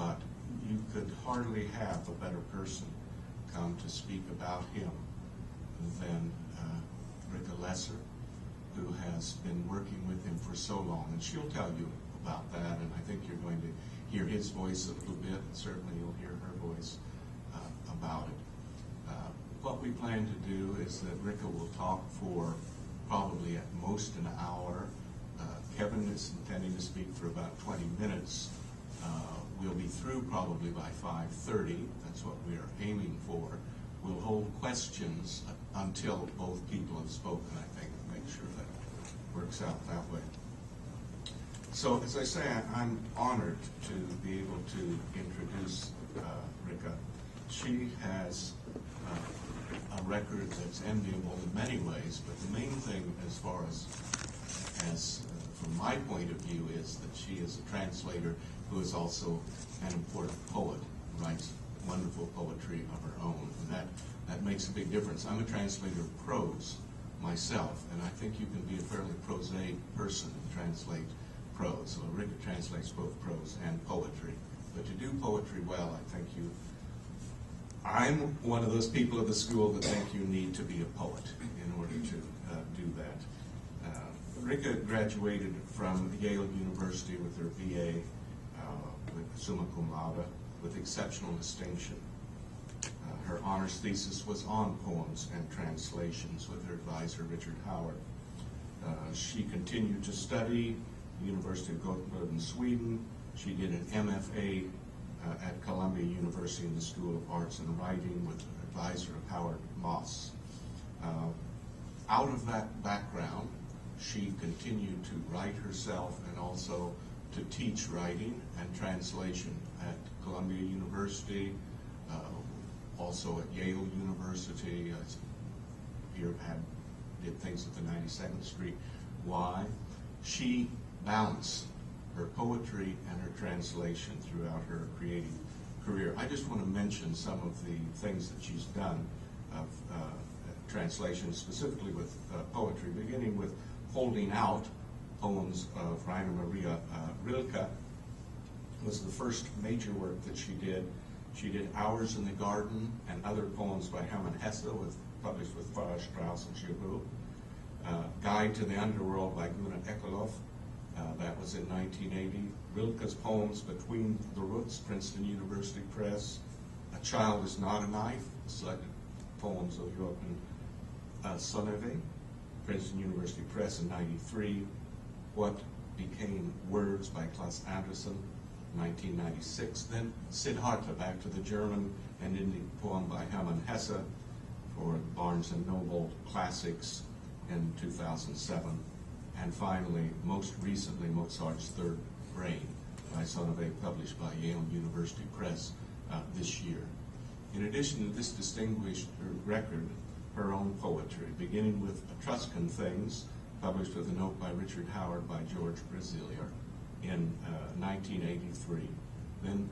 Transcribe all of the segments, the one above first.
but you could hardly have a better person come to speak about him than Rika Lesser, who has been working with him for so long. And she'll tell you about that, and I think you're going to hear his voice a little bit, and certainly you'll hear her voice about it. What we plan to do is that Rika will talk for probably at most an hour. Kevin is intending to speak for about 20 minutes. We'll be through probably by 5:30. That's what we are aiming for. We'll hold questions until both people have spoken, I think, to make sure that it works out that way. So, as I say, I'm honored to be able to introduce Rika. She has a record that's enviable in many ways, but the main thing as far as from my point of view is that she is a translator who is also an important poet, writes wonderful poetry of her own, and that makes a big difference. I'm a translator of prose myself, and I think you can be a fairly prosaic person and translate prose. So Rika translates both prose and poetry. But to do poetry well, I think I'm one of those people of the school that think you need to be a poet in order to do that. Rika graduated from Yale University with her BA with summa cum laude with exceptional distinction. Her honors thesis was on poems and translations with her advisor, Richard Howard. She continued to study at the University of Gothenburg in Sweden. She did an MFA at Columbia University in the School of Arts and Writing with an advisor of Howard Moss. Out of that background, she continued to write herself and also to teach writing and translation at Columbia University, also at Yale University. Here did things at the 92nd Street. Why? She balanced her poetry and her translation throughout her creative career. I just want to mention some of the things that she's done of translation, specifically with poetry, beginning with Holding Out, poems of Rainer Maria Rilke. Was the first major work that she did. She did Hours in the Garden and other poems by Hermann Hesse, published with Farrar, Straus, and Giroux. Guide to the Underworld by Gunnar Ekelöf, that was in 1980. Rilke's poems Between the Roots, Princeton University Press. A Child is Not a Knife, selected poems of Goran Sonnevi, Princeton University Press in 93. What Became Words by Claes Anderson, 1996. Then Siddhartha, back to the German and Indian poem by Hermann Hesse for Barnes & Noble Classics in 2007. And finally, most recently, Mozart's Third Brain by Sonnevi, published by Yale University Press this year. In addition to this distinguished record, her own poetry, beginning with Etruscan Things, published with a note by Richard Howard by George Brasilier in 1983. Then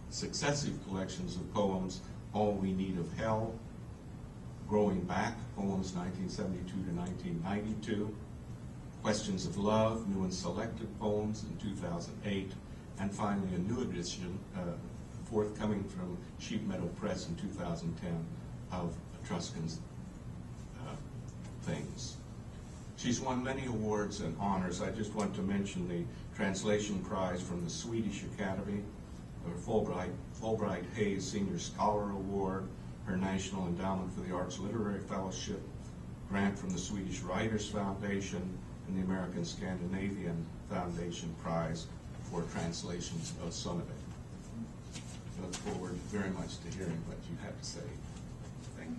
successive collections of poems, All We Need of Hell, Growing Back, poems 1972 to 1992, Questions of Love, new and selected poems in 2008, and finally a new edition forthcoming from Sheep Meadow Press in 2010 of Etruscan's Things. She's won many awards and honors. I just want to mention the Translation Prize from the Swedish Academy, her Fulbright Hayes Senior Scholar Award, her National Endowment for the Arts Literary Fellowship, grant from the Swedish Writers Foundation, and the American Scandinavian Foundation Prize for translations of Sonnevi. I look forward very much to hearing what you have to say. Thank you.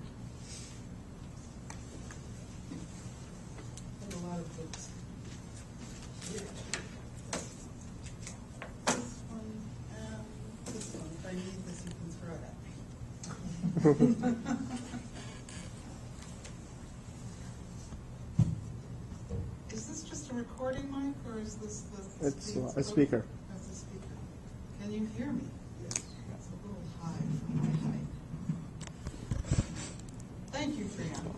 A lot of books. This one and this one. If I need this, you can throw it at me. Is this just a recording mic, or is this the It's a speaker. That's a speaker. Can you hear me? Yes. That's a little high for my height. Thank you, Fran.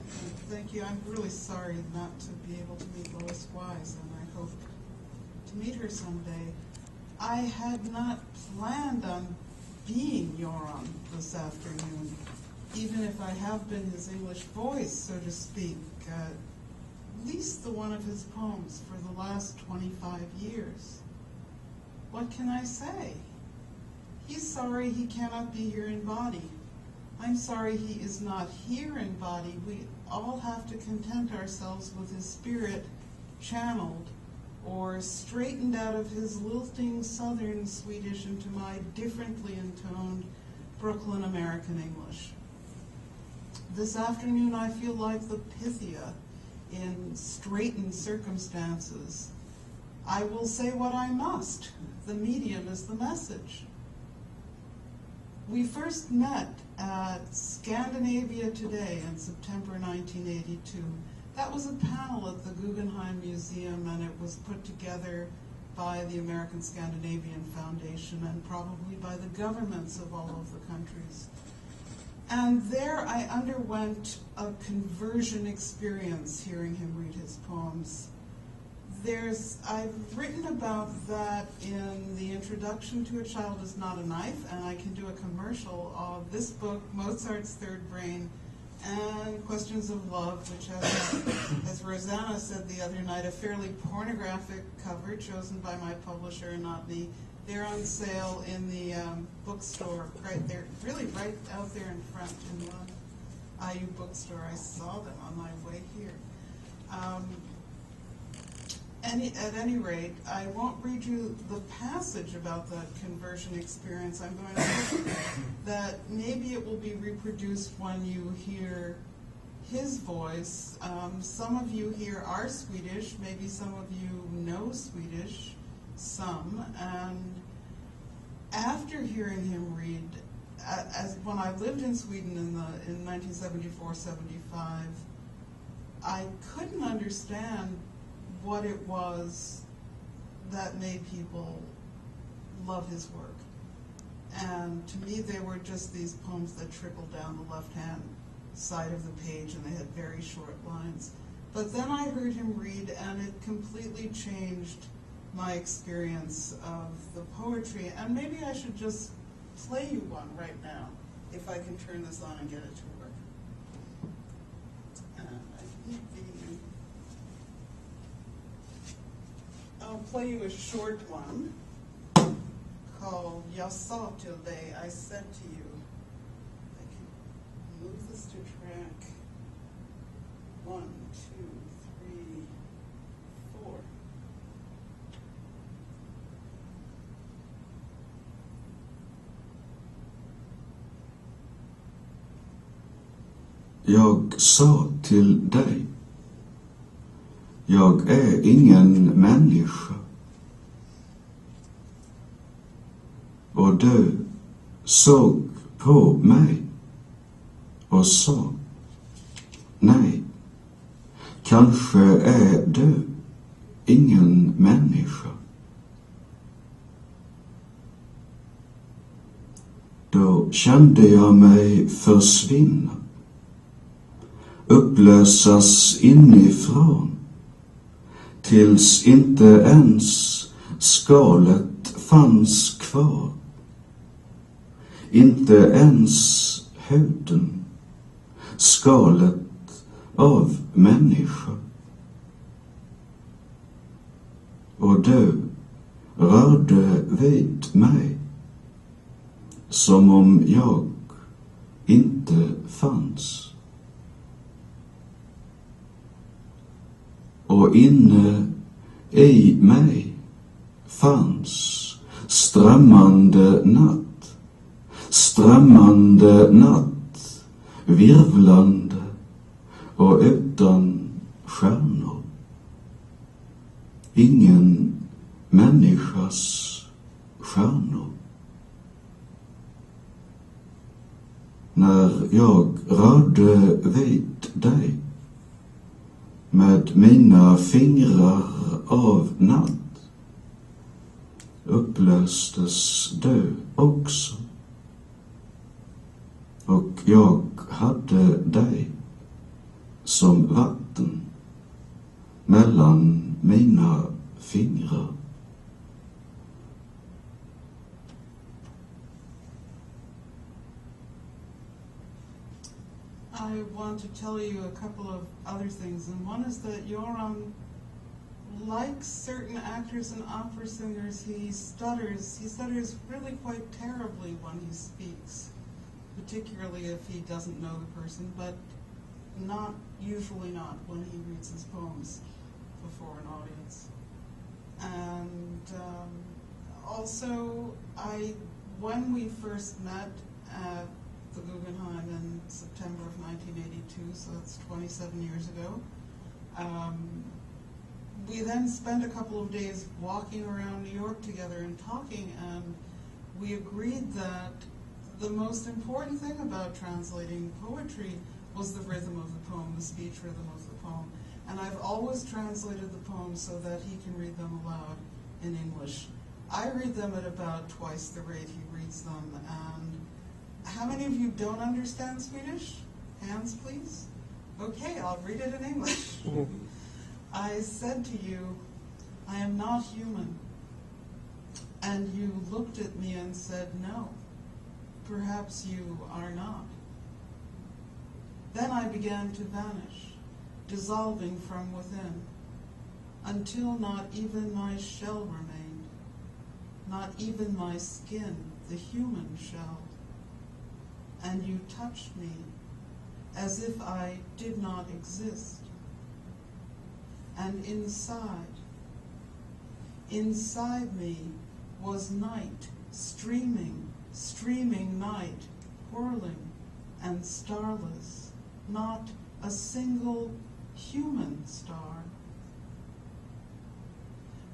Thank you. I'm really sorry not to be able to meet Lois Wise, and I hope to meet her someday. I had not planned on being Goran this afternoon, even if I have been his English voice, so to speak, at least the one of his poems for the last 25 years. What can I say? He's sorry he cannot be here in body. I'm sorry he is not here in body. We all have to content ourselves with his spirit channeled or straightened out of his lilting southern Swedish into my differently intoned Brooklyn American English. This afternoon I feel like the Pythia in straitened circumstances. I will say what I must. The medium is the message. We first met at Scandinavia Today in September 1982. That was a panel at the Guggenheim Museum, and it was put together by the American Scandinavian Foundation and probably by the governments of all of the countries. And there I underwent a conversion experience hearing him read his poems. I've written about that in the introduction to A Child Is Not a Knife, and I can do a commercial of this book, Mozart's Third Brain, and Questions of Love, which has, as Rosanna said the other night, a fairly pornographic cover chosen by my publisher and not me. They're on sale in the bookstore right there, really right out there in front in the IU bookstore. I saw them on my way here. At any rate, I won't read you the passage about that conversion experience. I'm going to hope that maybe it will be reproduced when you hear his voice. Some of you here are Swedish, maybe some of you know Swedish, some, and after hearing him read, when I lived in Sweden in 1974-75, I couldn't understand what it was that made people love his work. And to me, they were just these poems that trickled down the left-hand side of the page, and they had very short lines. But then I heard him read, and it completely changed my experience of the poetry. And maybe I should just play you one right now, if I can turn this on and get it to work. I'll play you a short one called Jag sa till dig, I said to you. I can move this to track 1, 2, 3, 4. Jag sa till dig, jag är ingen människa. Och du såg på mig och sa, nej, kanske är du ingen människa. Då kände jag mig försvinna, upplösas inifrån, tills inte ens skalet fanns kvar. Inte ens huden, skalet av människa. Och du rörde vid mig som om jag inte fanns. Och inne i mig fanns strömmande natt, virvlande och utan stjärnor. Ingen människas stjärnor. När jag rörde vid dig med mina fingrar av natt, upplöstes du också. Och jag hade dig som vatten mellan mina fingrar. I want to tell you a couple of other things, and one is that Goran, like certain actors and opera singers, he stutters. He stutters really quite terribly when he speaks, particularly if he doesn't know the person, but usually not when he reads his poems before an audience. And also, when we first met at the Guggenheim in September of 1982, so that's 27 years ago, we then spent a couple of days walking around New York together and talking, and we agreed that the most important thing about translating poetry was the rhythm of the poem, the speech rhythm of the poem. And I've always translated the poems so that he can read them aloud in English. I read them at about twice the rate he reads them. And how many of you don't understand Swedish? Hands, please. Okay, I'll read it in English. I said to you, I am not human. And you looked at me and said, no, perhaps you are not. Then I began to vanish, dissolving from within, until not even my shell remained, not even my skin, the human shell. And you touched me as if I did not exist. And inside me was night, streaming night, whirling and starless, not a single human star.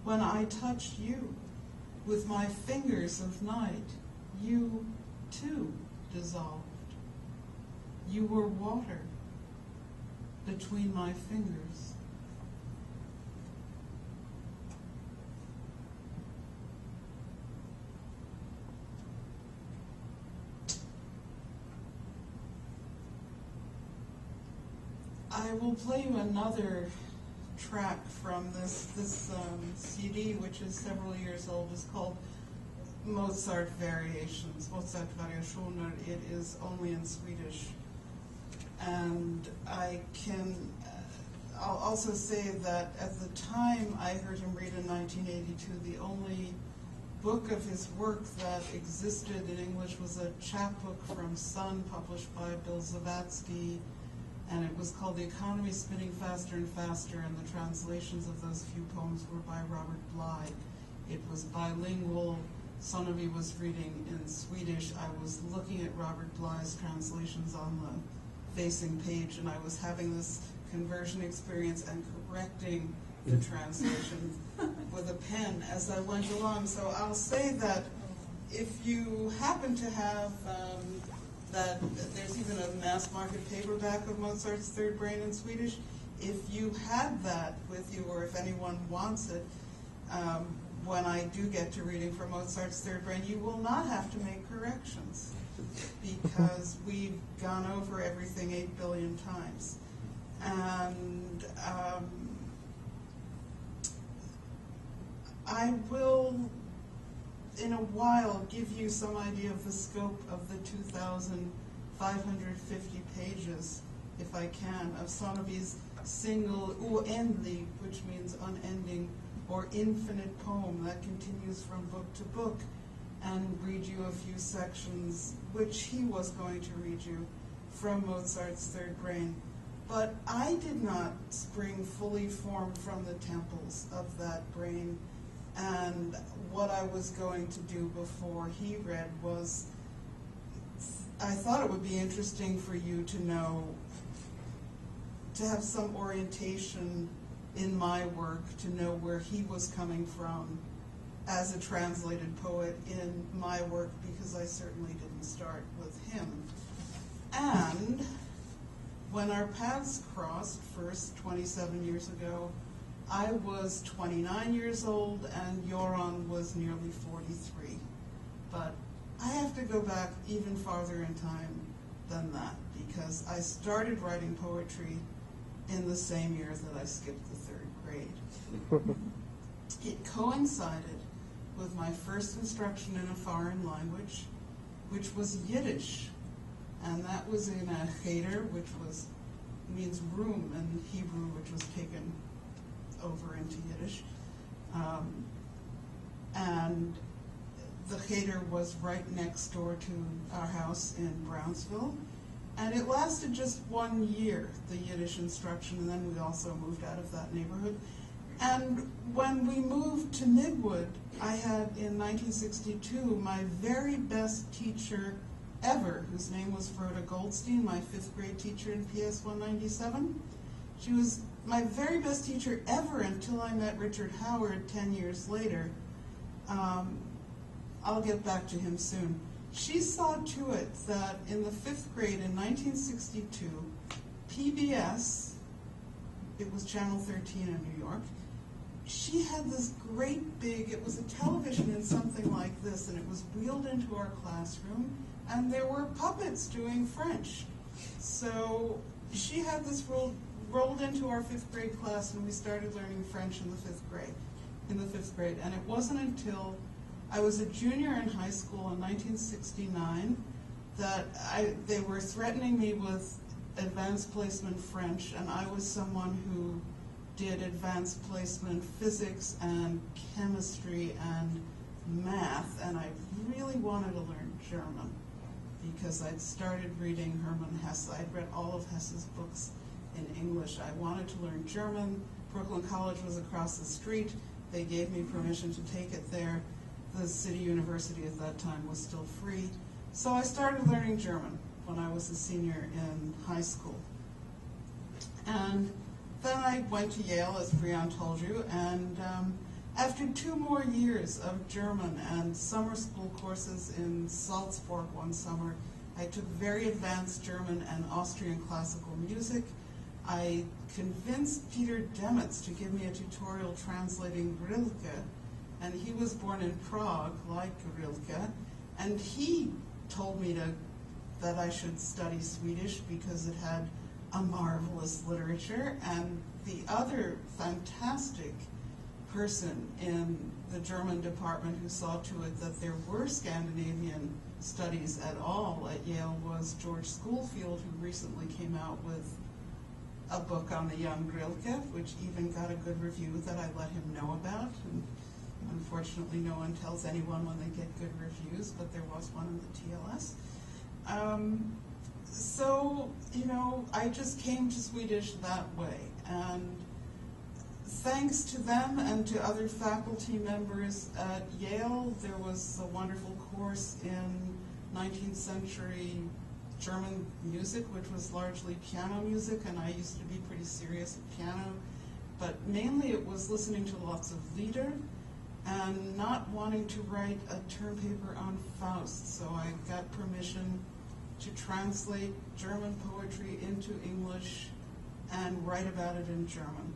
When I touched you with my fingers of night, you too dissolved. You were water between my fingers. I will play you another track from this CD, which is several years old. It's called Mozart Variations, Mozart Variationer. It is only in Swedish. And I'll also say that at the time I heard him read in 1982, the only book of his work that existed in English was a chapbook from Sun, published by Bill Zavatsky, and it was called The Economy Spinning Faster and Faster, and the translations of those few poems were by Robert Bly. It was bilingual. Sonnevi was reading in Swedish. I was looking at Robert Bly's translations on the facing page, and I was having this conversion experience and correcting the translation with a pen as I went along. So I'll say that if you happen to have that there's even a mass market paperback of Mozart's Third Brain in Swedish. If you had that with you, or if anyone wants it, when I do get to reading from Mozart's Third Brain, you will not have to make corrections, because we've gone over everything 8 billion times. And I will, in a while, give you some idea of the scope of the 2,550 pages, if I can, of Sonnevi's single oändlig, which means unending, or infinite poem that continues from book to book, and read you a few sections, which he was going to read you from Mozart's Third Brain. But I did not spring fully formed from the temples of that brain, and what I was going to do before he read was, I thought it would be interesting for you to know, to have some orientation in my work, to know where he was coming from as a translated poet in my work, because I certainly didn't start with him. And when our paths crossed first 27 years ago, I was 29 years old and Goran was nearly 43. But I have to go back even farther in time than that, because I started writing poetry in the same year that I skipped the 3rd grade. It coincided with my first instruction in a foreign language, which was Yiddish. and that was in a cheder, which means room in Hebrew, which was taken over into Yiddish. And the cheder was right next door to our house in Brownsville. And it lasted just 1 year, the Yiddish instruction, and then we also moved out of that neighborhood. And when we moved to Midwood, I had, in 1962, my very best teacher ever, whose name was Rhoda Goldstein, my 5th grade teacher in PS 197. She was my very best teacher ever until I met Richard Howard 10 years later. I'll get back to him soon. She saw to it that in the 5th grade in 1962, PBS, it was Channel 13 in New York, she had this great big, it was a television in something like this, and it was wheeled into our classroom, and there were puppets doing French. So she had this rolled into our 5th grade class, and we started learning French in the 5th grade. And it wasn't until I was a junior in high school in 1969 that they were threatening me with advanced placement French, and I was someone who did advanced placement physics and chemistry and math, and I really wanted to learn German because I'd started reading Hermann Hesse. I'd read all of Hesse's books in English. I wanted to learn German. Brooklyn College was across the street. They gave me permission to take it there. The city university at that time was still free. So I started learning German when I was a senior in high school. And then I went to Yale, as Brian told you, and after 2 more years of German and summer school courses in Salzburg one summer, I took very advanced German and Austrian classical music. I convinced Peter Demetz to give me a tutorial translating Rilke, and he was born in Prague, like Rilke, and he told me that I should study Swedish because it had a marvelous literature. And the other fantastic person in the German department who saw to it that there were Scandinavian studies at all at Yale was George Schoolfield, who recently came out with a book on the young Rilke, which even got a good review that I let him know about. And unfortunately, no one tells anyone when they get good reviews, but there was one in the TLS. So, I just came to Swedish that way. And thanks to them and to other faculty members at Yale, there was a wonderful course in 19th century German music, which was largely piano music, and I used to be pretty serious at piano, but mainly it was listening to lots of Lieder and not wanting to write a term paper on Faust. So I got permission to translate German poetry into English and write about it in German.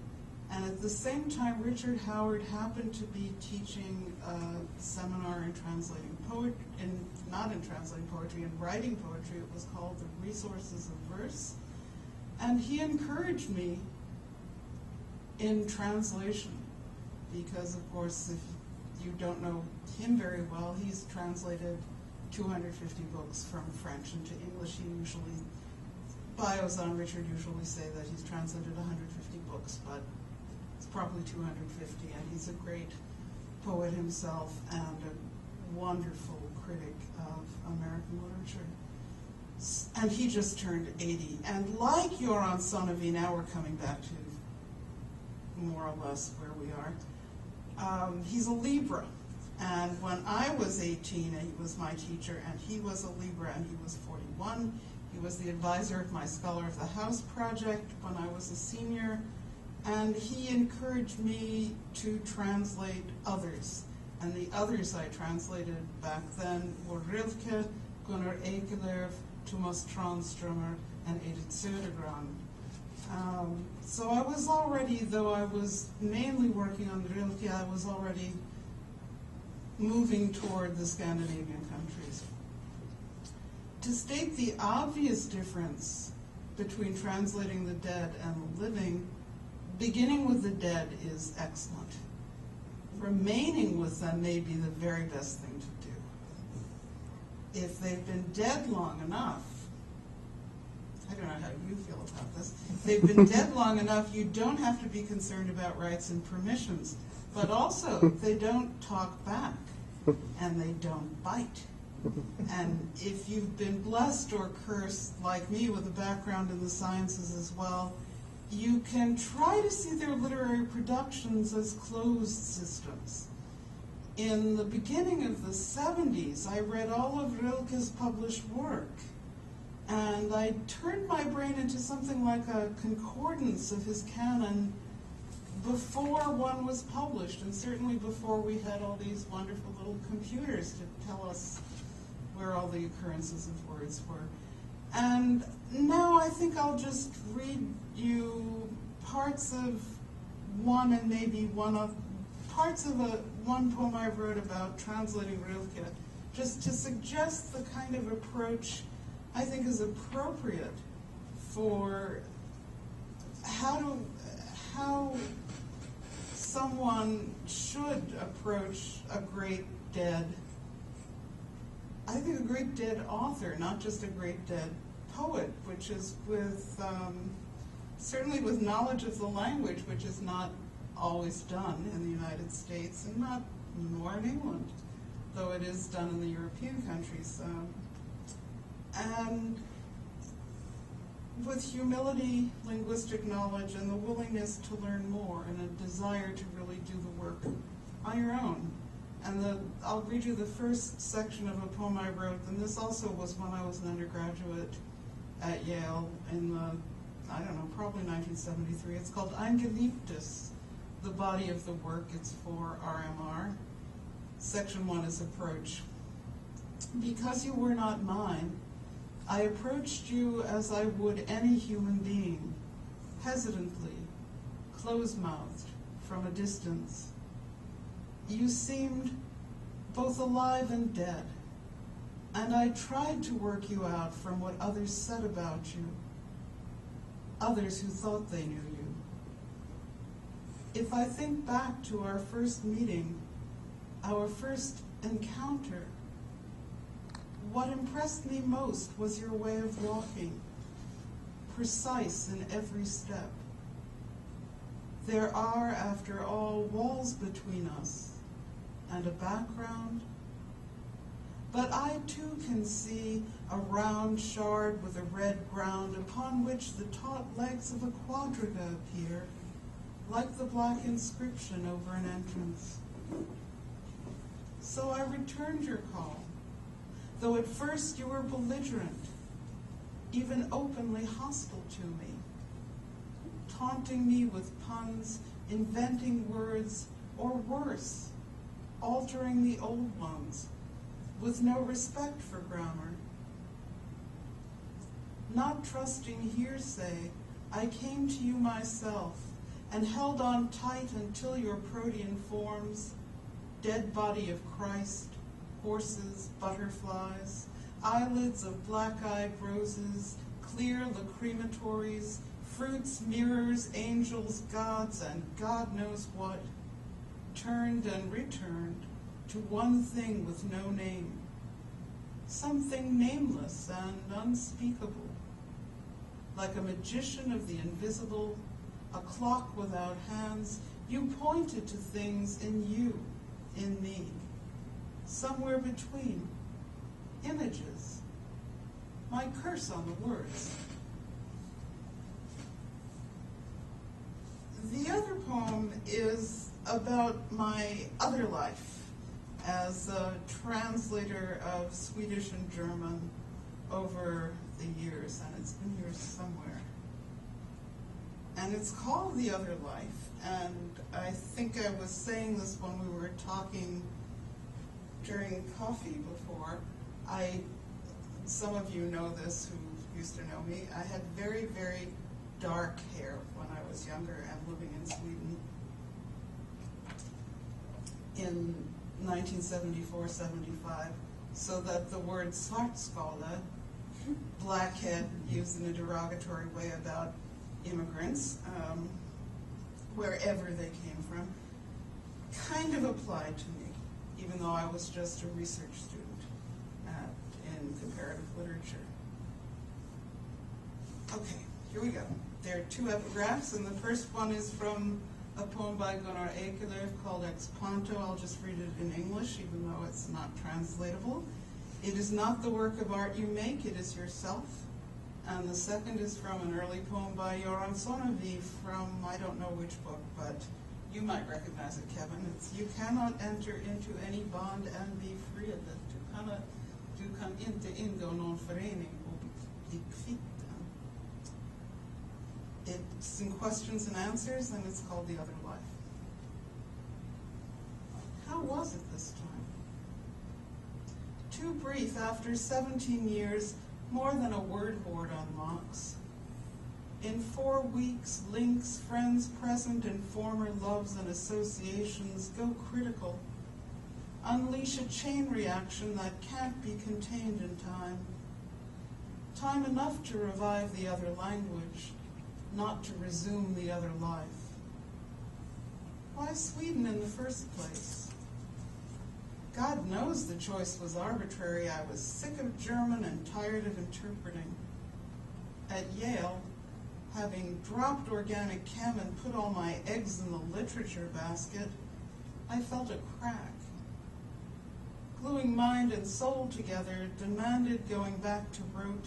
And at the same time, Richard Howard happened to be teaching a seminar in translating poetry, not in translating poetry, in writing poetry. It was called The Resources of Verse. And he encouraged me in translation because, of course, if you don't know him very well, he's translated 250 books from French into English. Bios on Richard usually say that he's translated 150 books, but it's probably 250, and he's a great poet himself and a wonderful critic of American literature. And he just turned 80. And like Goran Sonnevi, now we're coming back to more or less where we are. He's a Libra. And when I was 18, he was my teacher, and he was a Libra, and he was 41. He was the advisor of my Scholar of the House project when I was a senior, and he encouraged me to translate others. And the others I translated back then were Rilke, Gunnar Ekelöf, Thomas Tranströmer, and Edith Södergran. So I was already, though I was mainly working on Rilke, I was already moving toward the Scandinavian countries. To state the obvious difference between translating the dead and the living, beginning with the dead is excellent. Remaining with them may be the very best thing to do. If they've been dead long enough, don't know how you feel about this. They've been dead long enough, you don't have to be concerned about rights and permissions. But also, they don't talk back, and they don't bite. And if you've been blessed or cursed, like me, with a background in the sciences as well, you can try to see their literary productions as closed systems. In the beginning of the 70s, I read all of Rilke's published work, and I turned my brain into something like a concordance of his canon before one was published, and certainly before we had all these wonderful little computers to tell us where all the occurrences of words were. And now I think I'll just read you parts of one and maybe parts of one poem I wrote about translating Rilke, just to suggest the kind of approach I think is appropriate for how someone should approach a great dead, I think a great dead author, not just a great dead poet, which is with, certainly with knowledge of the language, which is not always done in the United States, and not nor in England, though it is done in the European countries. And with humility, linguistic knowledge, and the willingness to learn more, and a desire to really do the work on your own. And I'll read you the first section of a poem I wrote, and this also was when I was an undergraduate at Yale in the, I don't know, probably 1973. It's called Ein Geliebtes, the body of the work. It's for RMR. Section 1 is approach. Because you were not mine, I approached you as I would any human being, hesitantly, close-mouthed, from a distance. You seemed both alive and dead, and I tried to work you out from what others said about you, others who thought they knew you. If I think back to our first meeting, our first encounter, what impressed me most was your way of walking, precise in every step. There are, after all, walls between us and a background, but I too can see a round shard with a red ground upon which the taut legs of a quadriga appear, like the black inscription over an entrance. So I returned your call, though at first you were belligerent, even openly hostile to me, taunting me with puns, inventing words, or worse, altering the old ones, with no respect for grammar. Not trusting hearsay, I came to you myself and held on tight until your protean forms, dead body of Christ, horses, butterflies, eyelids of black-eyed roses, clear lacrimatories, fruits, mirrors, angels, gods, and God knows what, turned and returned to one thing with no name, something nameless and unspeakable, like a magician of the invisible, a clock without hands. You pointed to things in you, in me, somewhere between, images, my curse on the words. The other poem is about my other life as a translator of Swedish and German over the years, and it's been here somewhere. And it's called The Other Life, and I think I was saying this when we were talking during coffee before. Some of you know this who used to know me. I had very, very dark hair when I was younger and living in Sweden in 1974-75, so that the word svartskala, blackhead, used in a derogatory way about immigrants, wherever they came from, kind of applied to me, even though I was just a research student in comparative literature. Okay, here we go. There are two epigraphs, and the first one is from a poem by Gunnar Ekelöf called Ex Planto. I'll just read it in English, even though it's not translatable. It is not the work of art you make, it is yourself. And the second is from an early poem by Goran Sonnevi from, I don't know which book, but you might recognize it, Kevin. It's You cannot enter into any bond and be free of it. Du kan inte ingå någon förening och bli kvitt den. It's in questions and answers, and it's called The Other Life. How was it this time? Too brief, after 17 years, more than a word hoard unlocks. In 4 weeks, links, friends present, and former loves and associations go critical. Unleash a chain reaction that can't be contained in time. Time enough to revive the other language, not to resume the other life. Why Sweden in the first place? God knows the choice was arbitrary. I was sick of German and tired of interpreting. At Yale, having dropped organic chem and put all my eggs in the literature basket, I felt a crack. Gluing mind and soul together demanded going back to root,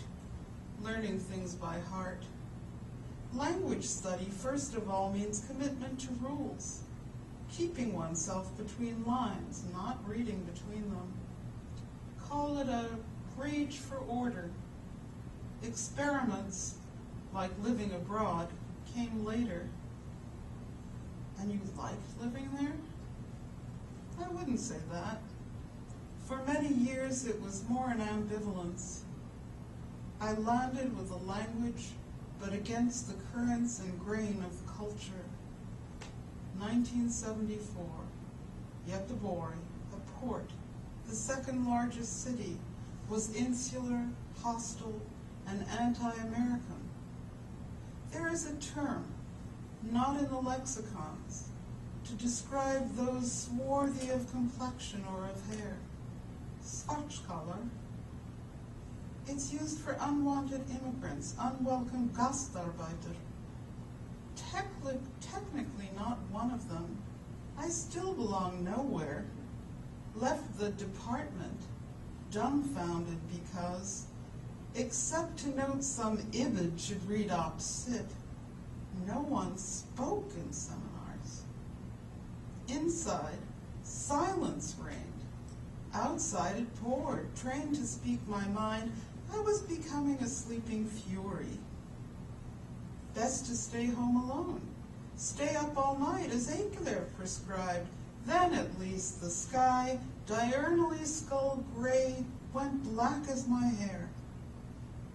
learning things by heart. Language study, first of all, means commitment to rules, keeping oneself between lines, not reading between them. Call it a rage for order. Experiments, like living abroad, came later. And you liked living there? I wouldn't say that. For many years, it was more an ambivalence. I landed with a language, but against the currents and grain of the culture. 1974, Göteborg, a port, the second largest city, was insular, hostile, and anti-American. There is a term, not in the lexicons, to describe those swarthy of complexion or of hair. Svartskaller. It's used for unwanted immigrants, unwelcome gastarbeiter. Technically not one of them. I still belong nowhere. Left the department, dumbfounded because, except to note some ibid should read op sit, no one spoke in seminars. Inside, silence reigned. Outside it poured, trained to speak my mind. I was becoming a sleeping fury. Best to stay home alone. Stay up all night as Ekelöf prescribed. Then at least the sky, diurnally skull gray, went black as my hair.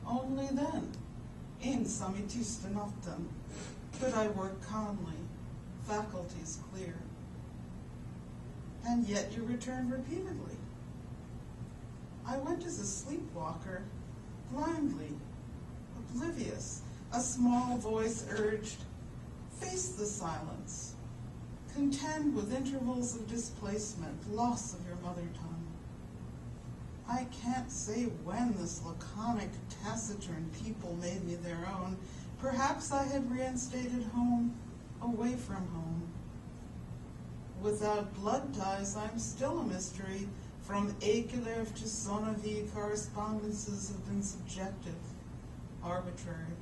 Only then, ensam I tysta natten, could I work calmly, faculties clear. And yet you returned repeatedly. I went as a sleepwalker, blindly, oblivious. A small voice urged, face the silence. Contend with intervals of displacement, loss of your mother tongue. I can't say when this laconic, taciturn people made me their own. Perhaps I had reinstated home, away from home. Without blood ties, I'm still a mystery. From Ekelöf to Sonnevi, correspondences have been subjective, arbitrary.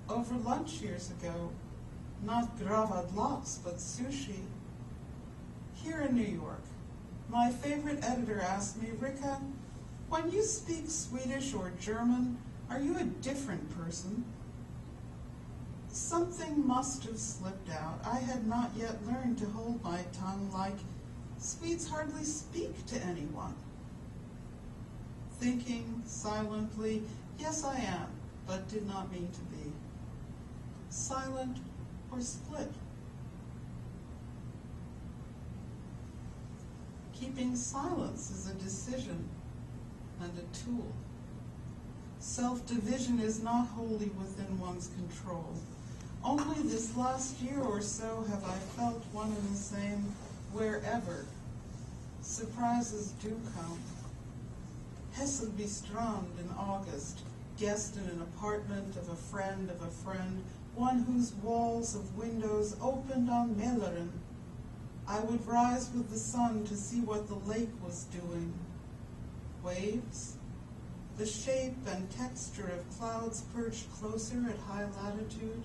Over lunch years ago, not gravad lax, but sushi. Here in New York, my favorite editor asked me, Rika, when you speak Swedish or German, are you a different person? Something must have slipped out. I had not yet learned to hold my tongue like Swedes hardly speak to anyone. Thinking silently, yes I am, but did not mean to be. Silent or split. Keeping silence is a decision and a tool. Self-division is not wholly within one's control. Only this last year or so have I felt one and the same wherever. Surprises do come. Hässelby Strand in August, guest in an apartment of a friend, one whose walls of windows opened on Mälaren. I would rise with the sun to see what the lake was doing. Waves, the shape and texture of clouds perched closer at high latitude.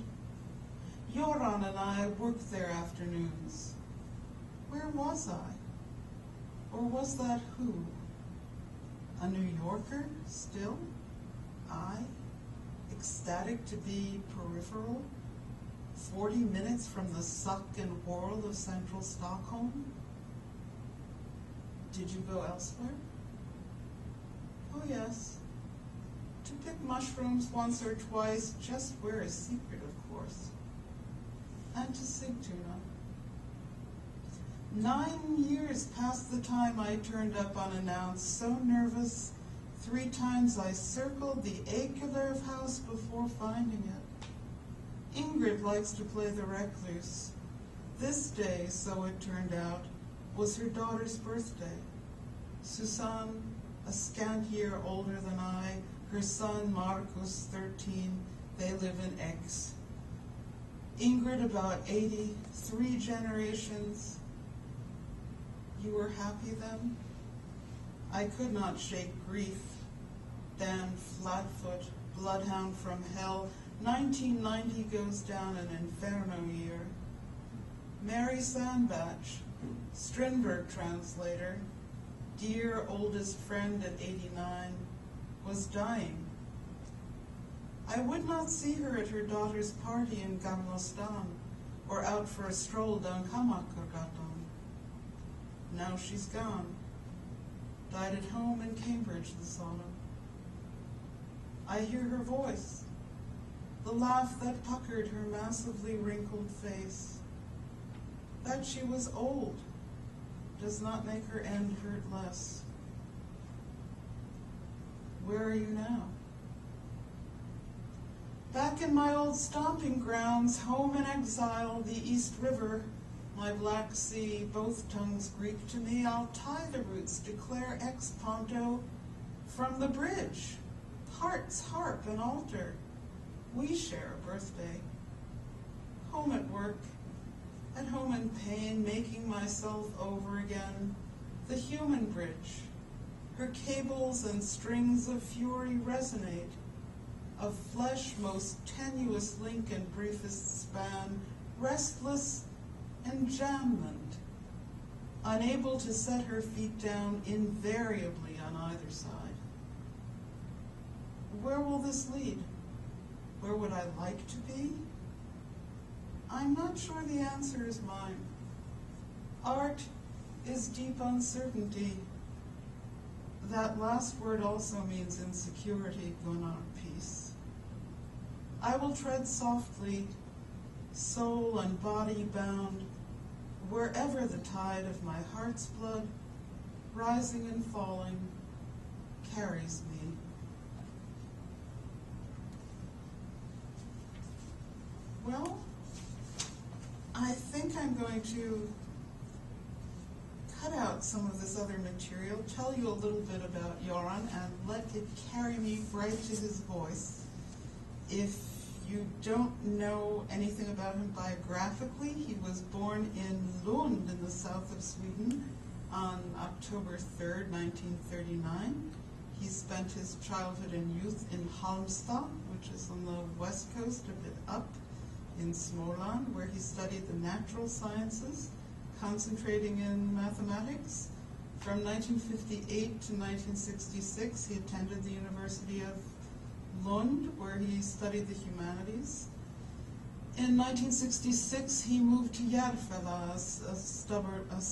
Goran and I worked there afternoons. Where was I? Or was that who? A New Yorker still? I, ecstatic to be peripheral, 40 minutes from the suck and whirl of central Stockholm? Did you go elsewhere? Oh yes, to pick mushrooms once or twice, just where a secret, of course, and to sig tuna. 9 years past the time I turned up unannounced, so nervous, 3 times I circled the Ekelöf house before finding it. Ingrid likes to play the recluse. This day, so it turned out, was her daughter's birthday. Susanne, a scant year older than I, her son Marcus, 13, they live in X. Ingrid about 80, 3 generations. You were happy then? I could not shake grief. Dan Flatfoot, bloodhound from hell, 1990 goes down an inferno year. Mary Sandbach, Strindberg translator, dear oldest friend at 89, was dying. I would not see her at her daughter's party in Gamla Stan or out for a stroll down Kammakargatan. Now she's gone. Died at home in Cambridge this autumn. I hear her voice, the laugh that puckered her massively wrinkled face. That she was old does not make her end hurt less. Where are you now? Back in my old stomping grounds, home in exile, the East River, my Black Sea, both tongues Greek to me. I'll tie the roots, declare ex ponto, from the bridge, hearts, harp, and altar. We share a birthday. Home at work, at home in pain, making myself over again. The human bridge, her cables and strings of fury resonate. Of flesh most tenuous link and briefest span, restless enjambment, unable to set her feet down invariably on either side. Where will this lead? Where would I like to be? I'm not sure the answer is mine. Art is deep uncertainty. That last word also means insecurity, Gunnar, peace. I will tread softly, soul and body bound, wherever the tide of my heart's blood, rising and falling, carries me. Well, I think I'm going to cut out some of this other material, tell you a little bit about Goran, and let it carry me right to his voice. If you don't know anything about him biographically, he was born in Lund in the south of Sweden on October 3rd, 1939. He spent his childhood and youth in Halmstad, which is on the west coast, a bit up in Småland, where he studied the natural sciences, concentrating in mathematics. From 1958 to 1966, he attended the University of Lund, where he studied the humanities. In 1966, he moved to Järfälla, a suburb of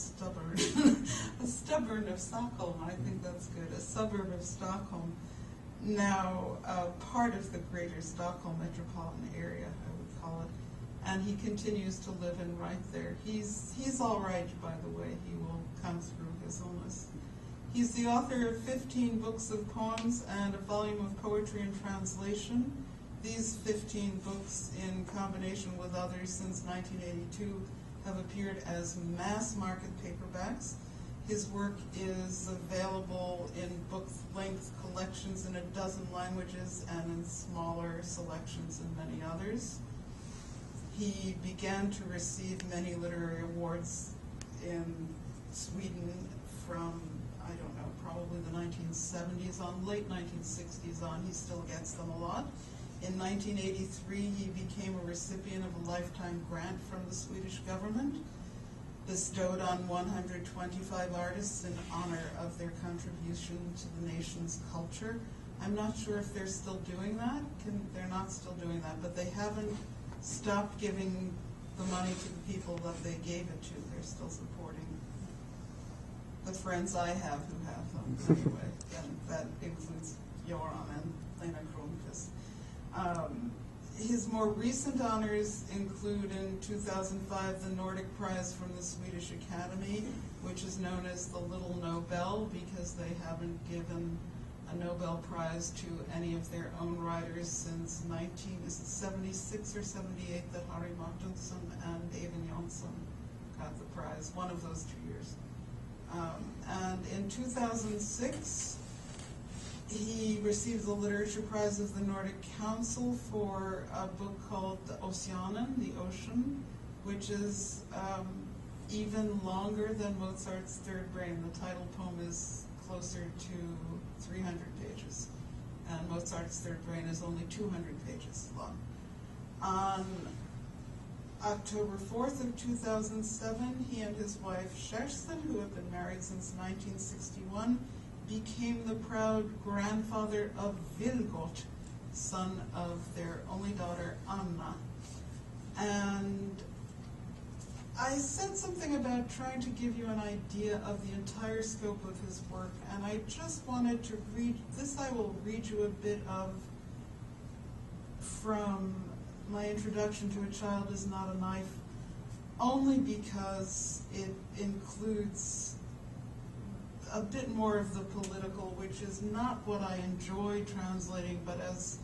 Stockholm. I think that's good. A suburb of Stockholm, now part of the greater Stockholm metropolitan area, I would call it. And he continues to live and write there. He's all right, by the way. He will come through his illness. He's the author of 15 books of poems and a volume of poetry in translation. These 15 books, in combination with others since 1982, have appeared as mass market paperbacks. His work is available in book-length collections selections in a dozen languages and in smaller selections in many others. He began to receive many literary awards in Sweden from, I don't know, probably the 1970s on, late 1960s on. He still gets them a lot. In 1983, he became a recipient of a lifetime grant from the Swedish government, bestowed on 125 artists in honor of their contribution to the nation's culture. I'm not sure if they're still doing that. They're not still doing that, but they haven't stopped giving the money to the people that they gave it to. They're still supporting the friends I have who have them anyway, and that includes Goran and Lena Kronqvist. His more recent honors include in 2005 the Nordic Prize from the Swedish Academy, which is known as the Little Nobel because they haven't given a Nobel Prize to any of their own writers since 1976 or 78 that Harry Martinsson and David Jonsson got the prize, one of those 2 years. And in 2006, he received the Literature Prize of the Nordic Council for a book called The Oceanen, The Ocean, which is even longer than Mozart's Third Brain. The title poem is closer to 300 pages, and Mozart's Third Brain is only 200 pages long. On October 4th of 2007, he and his wife Kerstin, who have been married since 1961, became the proud grandfather of Vilgot, son of their only daughter Anna. And I said something about trying to give you an idea of the entire scope of his work, and I just wanted to read, this I will read you a bit of from my introduction to A Child Is Not a Knife, only because it includes a bit more of the political, which is not what I enjoy translating, but as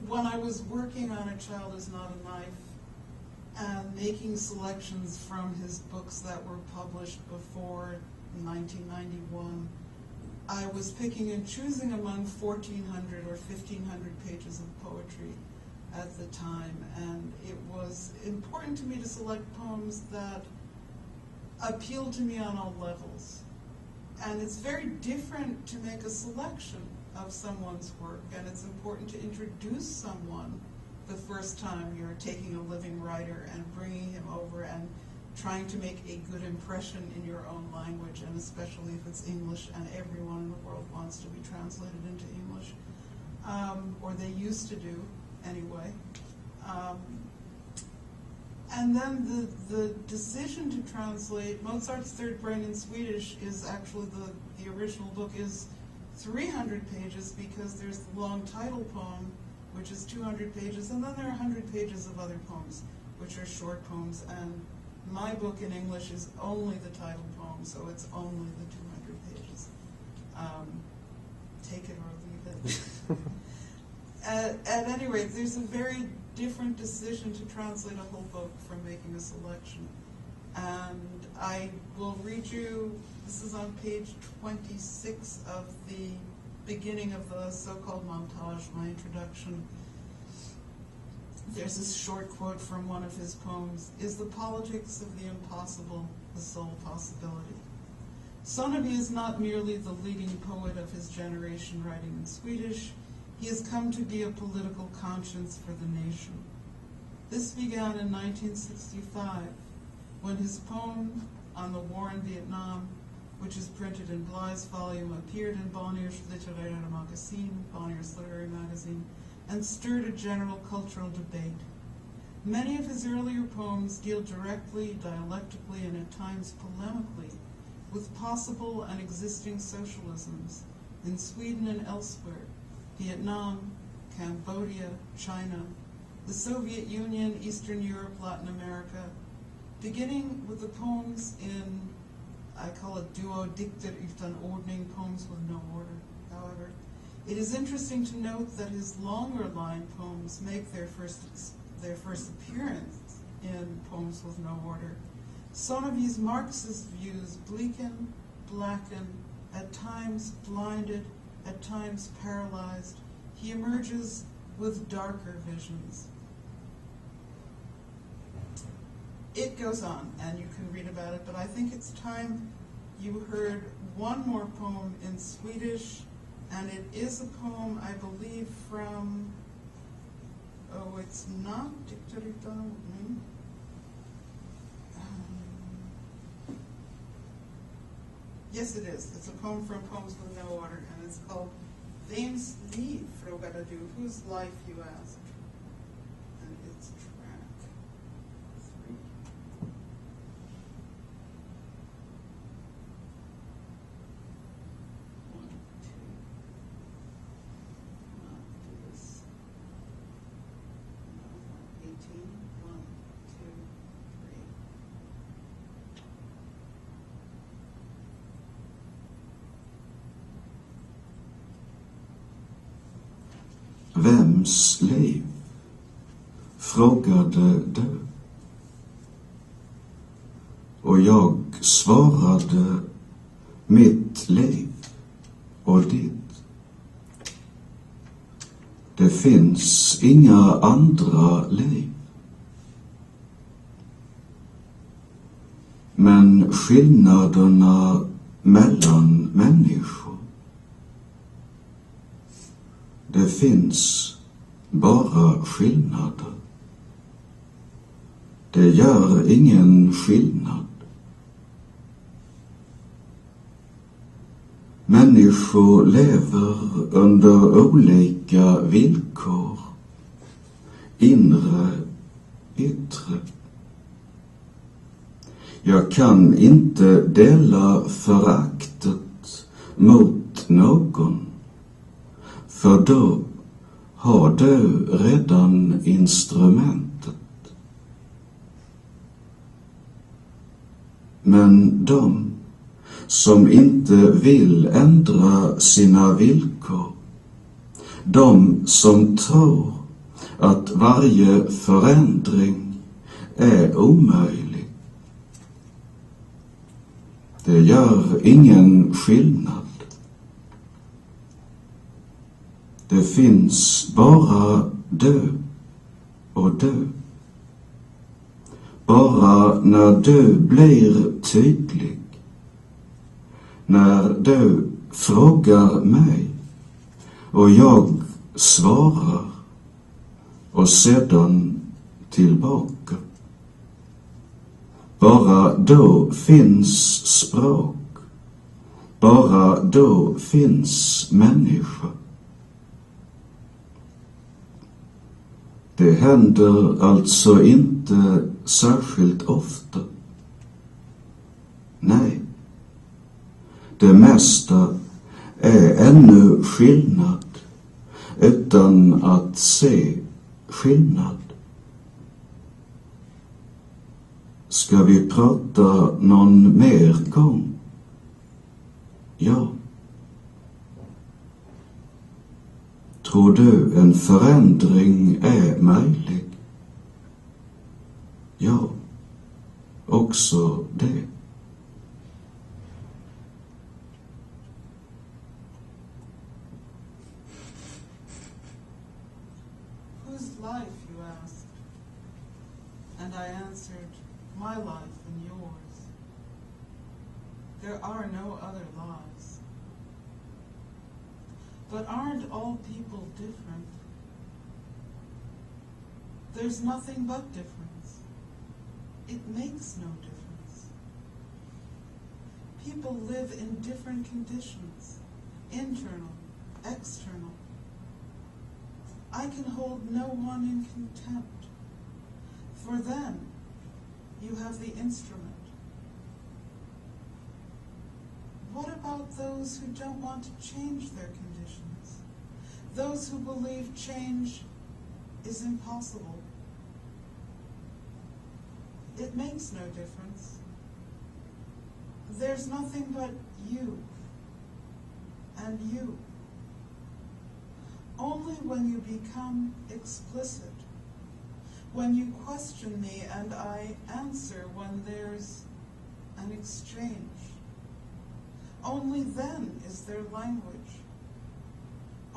when I was working on A Child Is Not a Knife and making selections from his books that were published before 1991, I was picking and choosing among 1,400 or 1,500 pages of poetry at the time, and it was important to me to select poems that appealed to me on all levels. And it's very different to make a selection of someone's work, and it's important to introduce someone the first time you're taking a living writer and bringing him over and trying to make a good impression in your own language, and especially if it's English and everyone in the world wants to be translated into English, or they used to do anyway. And then the decision to translate Mozart's Third Brain in Swedish is actually, the original book is 300 pages because there's the long title poem, which is 200 pages, and then there are 100 pages of other poems, which are short poems, and my book in English is only the title poem, so it's only the 200 pages. Take it or leave it. At any rate, there's a very different decision to translate a whole book from making a selection. And I will read you, this is on page 26 of the beginning of the so-called montage, my introduction. There's this short quote from one of his poems: "Is the politics of the impossible the sole possibility?" Sonnevi is not merely the leading poet of his generation writing in Swedish. He has come to be a political conscience for the nation. This began in 1965, when his poem on the war in Vietnam, which is printed in Bly's volume, appeared in Bonnier's Litterära Magasin, Bonnier's literary magazine, and stirred a general cultural debate. Many of his earlier poems deal directly, dialectically, and at times polemically with possible and existing socialisms in Sweden and elsewhere, Vietnam, Cambodia, China, the Soviet Union, Eastern Europe, Latin America, beginning with the poems in, I call it duo dikter utan ordning, poems with no order. However, it is interesting to note that his longer line poems make their first appearance in Poems with No Order. Sonnevi's Marxist views bleaken, blacken, at times blinded, at times paralyzed, he emerges with darker visions. It goes on, and you can read about it, but I think it's time you heard one more poem in Swedish, and it is a poem, I believe, from, oh, it's not Dikterita. Yes, it is. It's a poem from Poems with No Order, and it's called Vems liv, frågade du, whose life you asked. And it's track 3. One, two. Not this. No, not 18. 1, 2, 3. Vems liv, frågade du. Och jag svarade mitt liv och ditt. Det finns inga andra liv. Men skillnaderna mellan människor, det finns bara skillnader. Det gör ingen skillnad. Människor lever under olika villkor, inre, yttre. Jag kan inte dela föraktet mot någon, för då har du redan instrumentet. Men de som inte vill ändra sina villkor, de som tror att varje förändring är omöjlig, det gör ingen skillnad. Det finns bara du och du. Bara när du blir tydlig, när du frågar mig och jag svarar och sedan tillbaka. Bara då finns språk. Bara då finns människa. Det händer alltså inte särskilt ofta. Nej, det mesta är ännu skillnad utan att se skillnad. Ska vi prata någon mer gång? Ja. Tror du en förändring är möjlig? Ja, också det. Whose life, you asked? And I answered, my life and yours. There are no other lives. But aren't all people different? There's nothing but difference. It makes no difference. People live in different conditions, internal, external. I can hold no one in contempt. For then, you have the instrument. What about those who don't want to change their conditions? Those who believe change is impossible? It makes no difference. There's nothing but you and you. Only when you become explicit, when you question me and I answer when there's an exchange, only then is there language,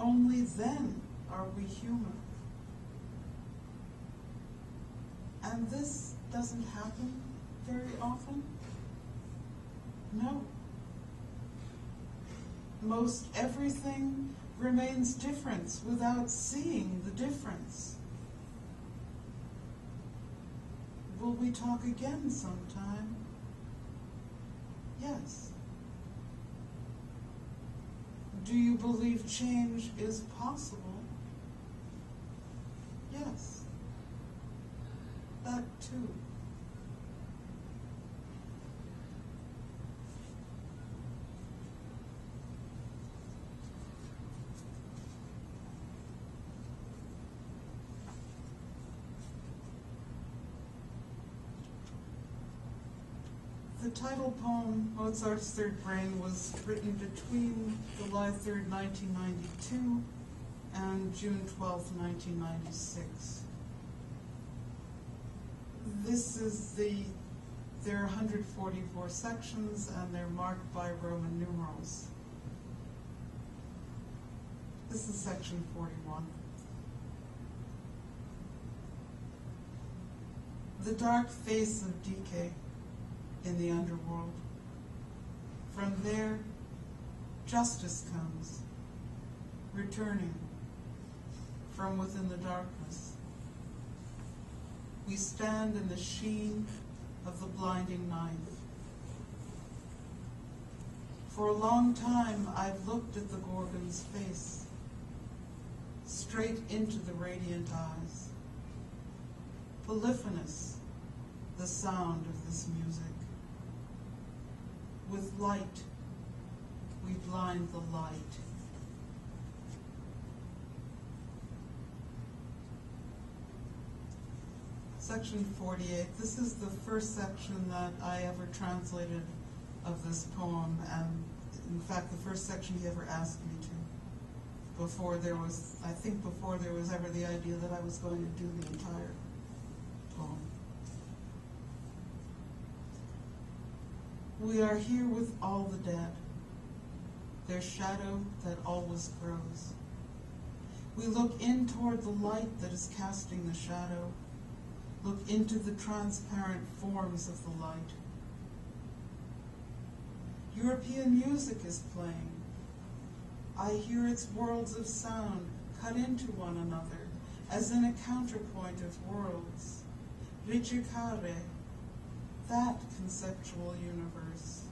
only then are we human. And this doesn't happen very often? No. Most everything remains different without seeing the difference. Will we talk again sometime? Yes. Do you believe change is possible? Yes. That too. The title poem, Mozart's Third Brain, was written between July 3rd, 1992 and June 12th, 1996. There are 144 sections and they're marked by Roman numerals. This is section 41. The dark face of decay in the underworld. From there, justice comes, returning from within the darkness. We stand in the sheen of the blinding knife. For a long time, I've looked at the Gorgon's face, straight into the radiant eyes. Polyphonous, the sound of this music. With light, we blind the light. Section 48. This is the first section that I ever translated of this poem, and in fact the first section he ever asked me to. Before there was ever the idea that I was going to do the entire poem. We are here with all the dead, their shadow that always grows. We look in toward the light that is casting the shadow, look into the transparent forms of the light. European music is playing. I hear its worlds of sound cut into one another, as in a counterpoint of worlds. Ricercare, that conceptual universe.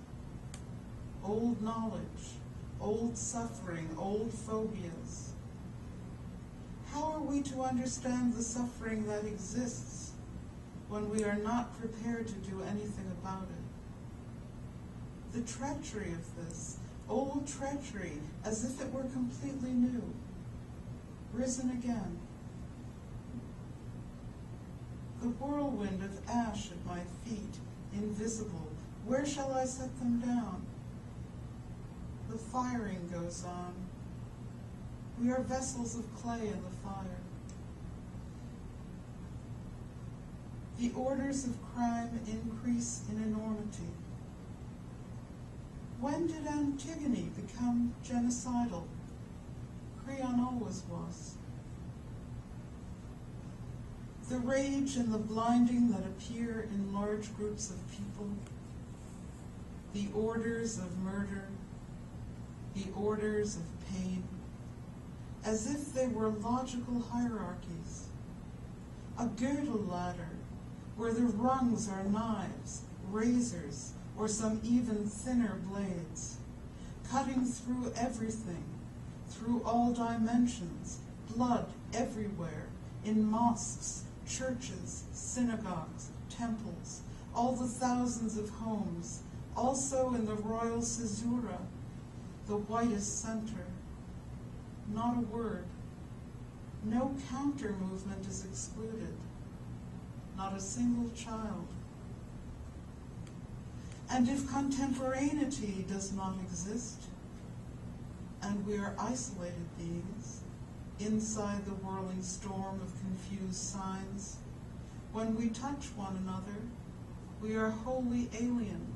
Old knowledge, old suffering, old phobias. How are we to understand the suffering that exists when we are not prepared to do anything about it? The treachery of this, old treachery, as if it were completely new, risen again. The whirlwind of ash at my feet, invisible, where shall I set them down? The firing goes on. We are vessels of clay in the fire. The orders of crime increase in enormity. When did Antigone become genocidal? Creon always was. The rage and the blinding that appear in large groups of people, the orders of murder, the orders of pain, as if they were logical hierarchies. A girdle ladder where the rungs are knives, razors, or some even thinner blades, cutting through everything, through all dimensions, blood everywhere, in mosques, churches, synagogues, temples, all the thousands of homes, also in the royal caesura, the whitest center. Not a word. No counter movement is excluded. Not a single child. And if contemporaneity does not exist, and we are isolated beings, inside the whirling storm of confused signs, when we touch one another, we are wholly alien.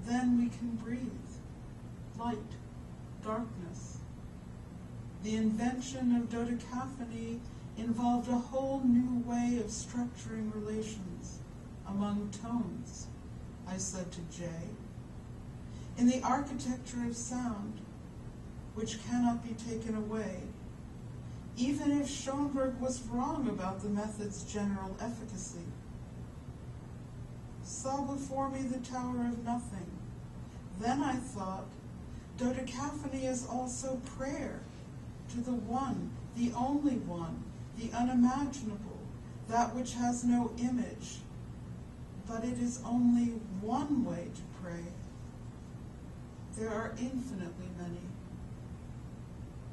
Then we can breathe. Light, darkness, The invention of dodecaphony involved a whole new way of structuring relations among tones, I said to Jay. In the architecture of sound, which cannot be taken away, even if Schoenberg was wrong about the method's general efficacy. Saw before me the Tower of Nothing. Then I thought, dodecaphony is also prayer to the one, the only one, the unimaginable, that which has no image. But it is only one way to pray. There are infinitely many.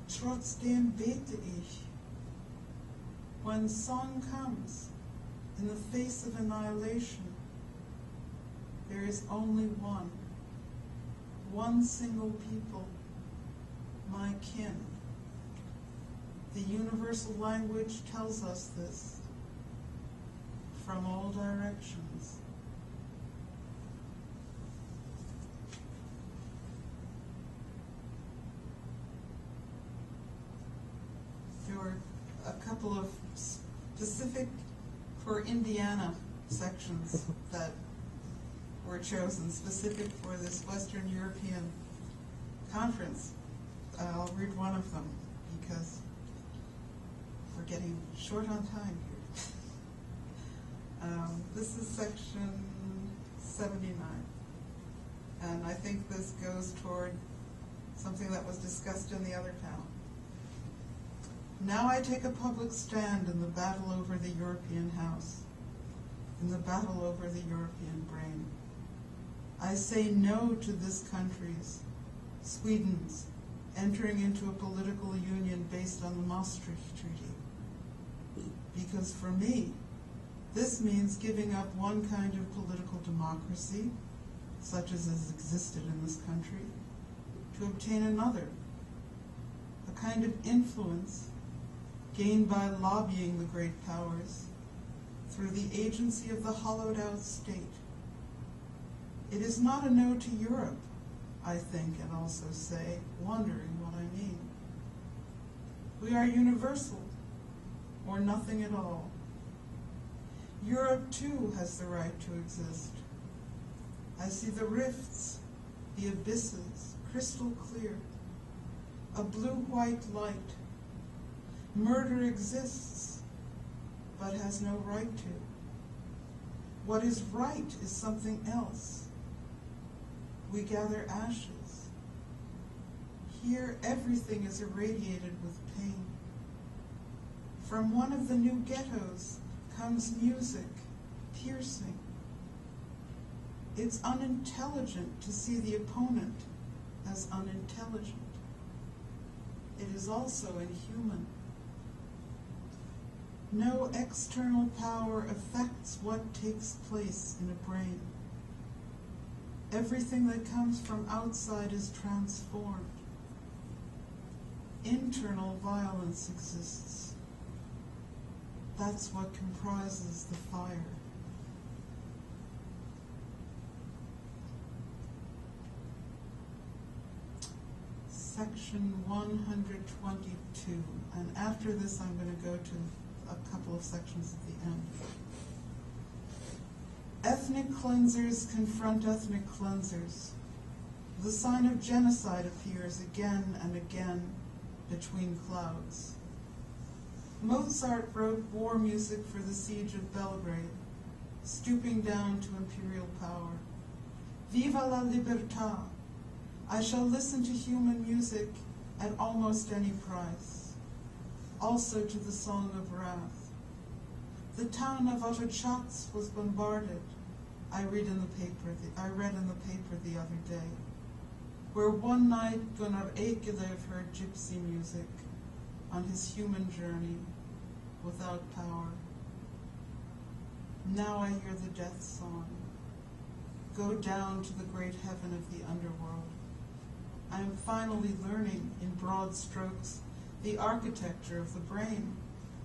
Trotzdem bete ich. When song comes in the face of annihilation, there is only one single people, my kin. The universal language tells us this from all directions. There were a couple of specific for Indiana sections that were chosen specific for this Western European conference. I'll read one of them because we're getting short on time here. This is section 79, and I think this goes toward something that was discussed in the other panel. Now I take a public stand in the battle over the European house, in the battle over the European brain. I say no to this country's, Sweden's, entering into a political union based on the Maastricht Treaty. Because for me, this means giving up one kind of political democracy, such as has existed in this country, to obtain another, a kind of influence gained by lobbying the great powers through the agency of the hollowed-out state. It is not a no to Europe, I think, and also say, wondering what I mean. We are universal, or nothing at all. Europe, too, has the right to exist. I see the rifts, the abysses, crystal clear, a blue-white light. Murder exists, but has no right to. What is right is something else. We gather ashes. Here, everything is irradiated with pain. From one of the new ghettos comes music, piercing. It's unintelligent to see the opponent as unintelligent. It is also inhuman. No external power affects what takes place in a brain. Everything that comes from outside is transformed. Internal violence exists. That's what comprises the fire. Section 122, and after this I'm going to go to a couple of sections at the end. Ethnic cleansers confront ethnic cleansers. The sign of genocide appears again and again between clouds. Mozart wrote war music for the siege of Belgrade, stooping down to imperial power. Viva la libertà! I shall listen to human music at almost any price. Also to the Song of Wrath. The town of Otachatz was bombarded. I read in the paper the other day, where one night Gunnar Eikelev heard gypsy music on his human journey without power. Now I hear the death song. Go down to the great heaven of the underworld. I am finally learning in broad strokes the architecture of the brain.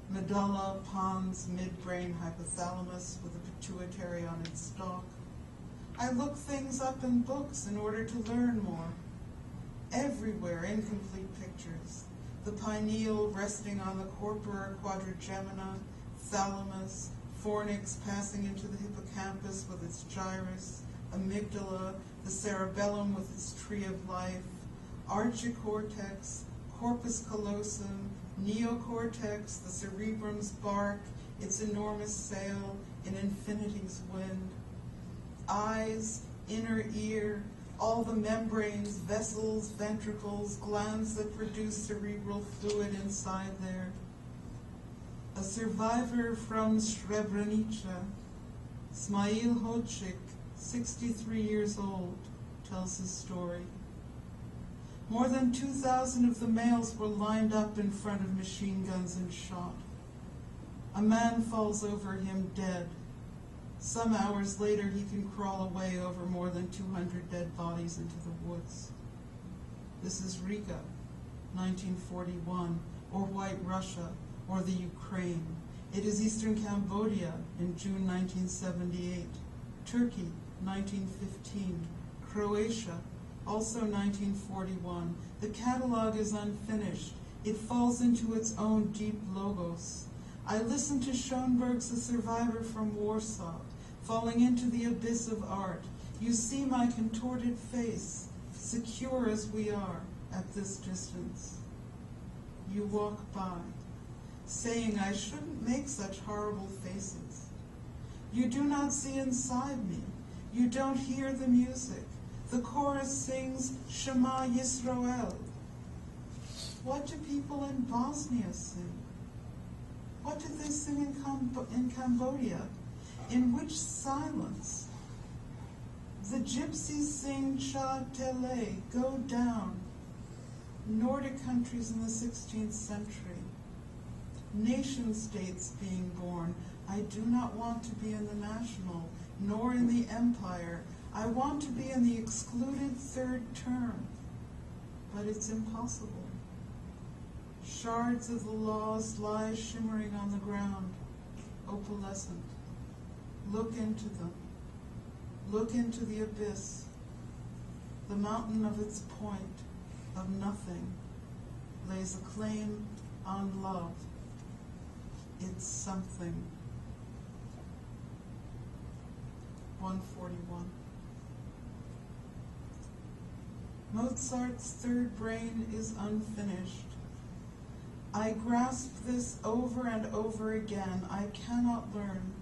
Medulla, pons, midbrain, hypothalamus with a pituitary on its stalk. I look things up in books in order to learn more. Everywhere incomplete pictures. the pineal resting on the corpora quadrigemina, thalamus, fornix passing into the hippocampus with its gyrus, amygdala, the cerebellum with its tree of life, archicortex, corpus callosum, neocortex, the cerebrum's bark, its enormous sail in infinity's wind, eyes, inner ear, all the membranes, vessels, ventricles, glands that produce cerebral fluid inside there. A survivor from Srebrenica, Smail Hodzic, 63 years old, tells his story. More than 2,000 of the males were lined up in front of machine guns and shot. A man falls over him dead. Some hours later, he can crawl away over more than 200 dead bodies into the woods. This is Rika, 1941, or White Russia, or the Ukraine. It is Eastern Cambodia in June 1978, Turkey, 1915, Croatia, also 1941. The catalog is unfinished. It falls into its own deep logos. I listened to Schoenberg's A Survivor from Warsaw, falling into the abyss of art. You see my contorted face, secure as we are at this distance. You walk by, saying I shouldn't make such horrible faces. You do not see inside me. You don't hear the music. The chorus sings Shema Yisrael. What do people in Bosnia sing? What did they sing in Cambodia? In which silence? The gypsies sing Cha Tele, go down. Nordic countries in the 16th century. Nation states being born. I do not want to be in the national, nor in the empire. I want to be in the excluded third term. But it's impossible. Shards of the laws lie shimmering on the ground, opalescent. Look into them. Look into the abyss. The mountain of its point, of nothing, lays a claim on love. It's something. 141. Mozart's third brain is unfinished. I grasp this over and over again. I cannot learn.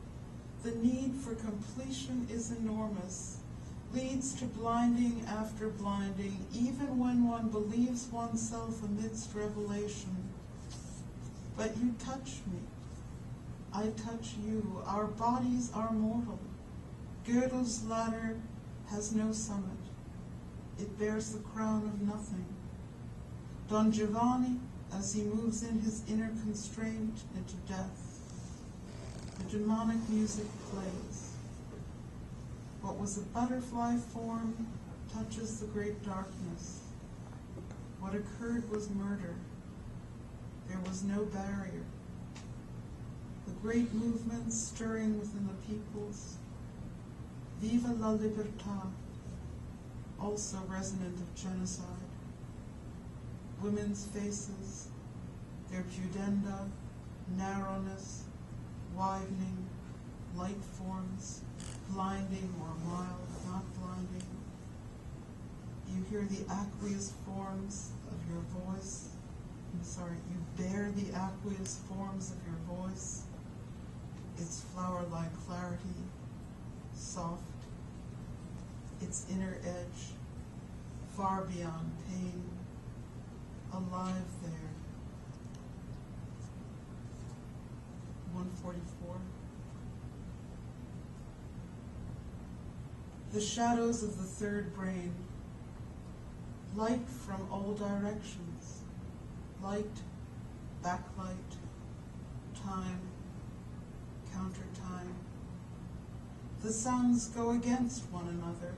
The need for completion is enormous, leads to blinding after blinding, even when one believes oneself amidst revelation. But you touch me. I touch you. Our bodies are mortal. Gödel's ladder has no summit. It bears the crown of nothing. Don Giovanni, as he moves in his inner constraint into death, the demonic music plays. What was a butterfly form touches the great darkness. What occurred was murder. There was no barrier. The great movement stirring within the peoples. Viva la libertad, also resonant of genocide. Women's faces, their pudenda, narrowness, widening, light forms, blinding or mild, not blinding. You hear the aqueous forms of your voice. You bear the aqueous forms of your voice. Its flower-like clarity, soft, its inner edge, far beyond pain, alive there. 144. The shadows of the third brain, light from all directions, light, backlight, time, counter-time. The sounds go against one another.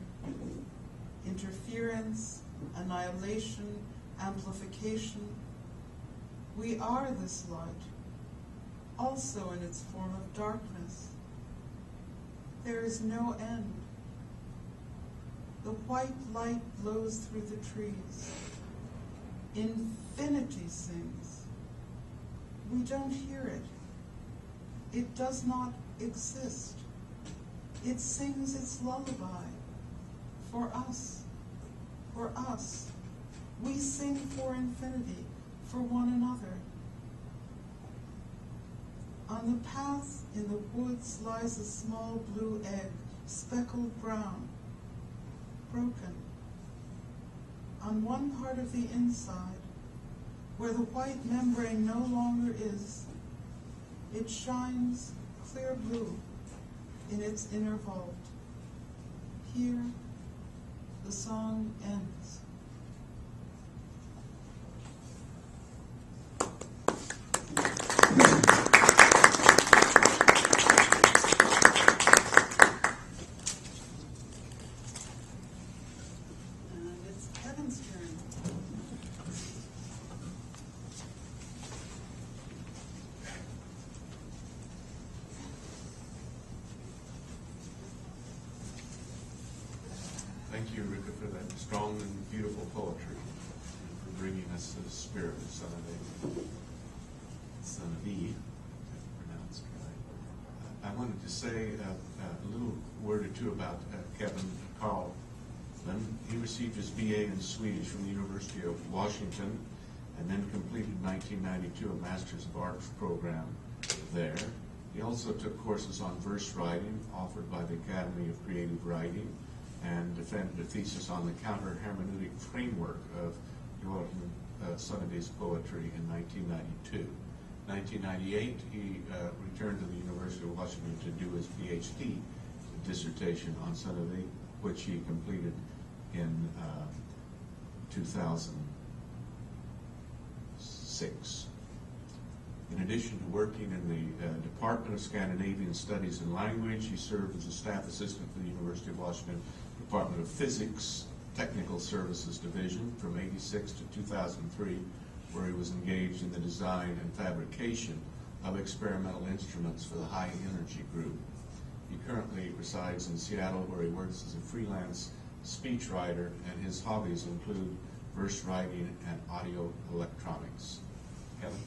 Interference, annihilation, amplification. We are this light, also in its form of darkness. There is no end. The white light blows through the trees. infinity sings. We don't hear it. It does not exist. It sings its lullaby for us. For us. We sing for infinity, for one another. On the path in the woods lies a small blue egg, speckled brown, broken. On one part of the inside, where the white membrane no longer is, it shines clear blue in its inner vault. Here, the song ends. Thank you, Rika, for that strong and beautiful poetry, and for bringing us the spirit of Sonnevi, pronounced right. I wanted to say a little word or two about Kevin Karlin. He received his BA in Swedish from the University of Washington, and then completed in 1992 a Masters of Arts program there. He also took courses on verse writing offered by the Academy of Creative Writing, and defended a thesis on the counter-hermeneutic framework of Goran Sonnevi's poetry in 1992. 1998, he returned to the University of Washington to do his PhD dissertation on Sonnevi, which he completed in 2006. In addition to working in the Department of Scandinavian Studies and Language, he served as a staff assistant for the University of Washington Department of Physics Technical Services Division from '86 to 2003, where he was engaged in the design and fabrication of experimental instruments for the High Energy Group. He currently resides in Seattle, where he works as a freelance speechwriter, and his hobbies include verse writing and audio electronics. Kevin?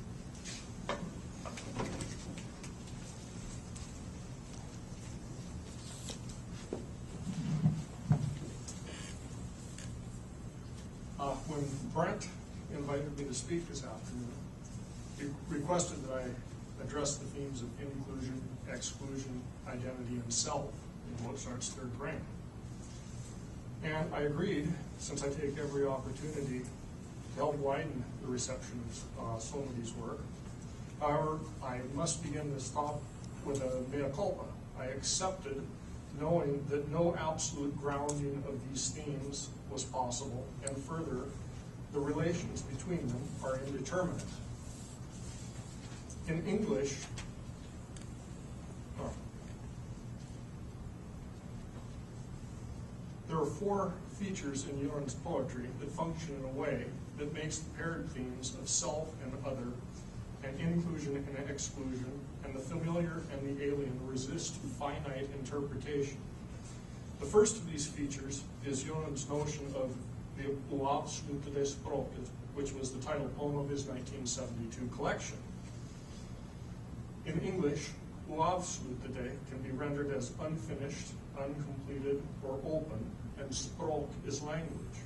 When Brent invited me to speak this afternoon, he requested that I address the themes of inclusion, exclusion, identity, and self in Mozart's third brain. And I agreed, since I take every opportunity to help widen the reception of Sonnevi's work. However, I must begin this thought with a mea culpa. I accepted knowing that no absolute grounding of these themes was possible, and further, the relations between them are indeterminate. In English, there are four features in Goran's poetry that function in a way that makes the paired themes of self and other, and inclusion and exclusion, and the familiar and the alien resist finite interpretation. The first of these features is Goran's notion of the oavslutade språket, which was the title poem of his 1972 collection. In English, oavslutade can be rendered as unfinished, uncompleted, or open, and språk is language.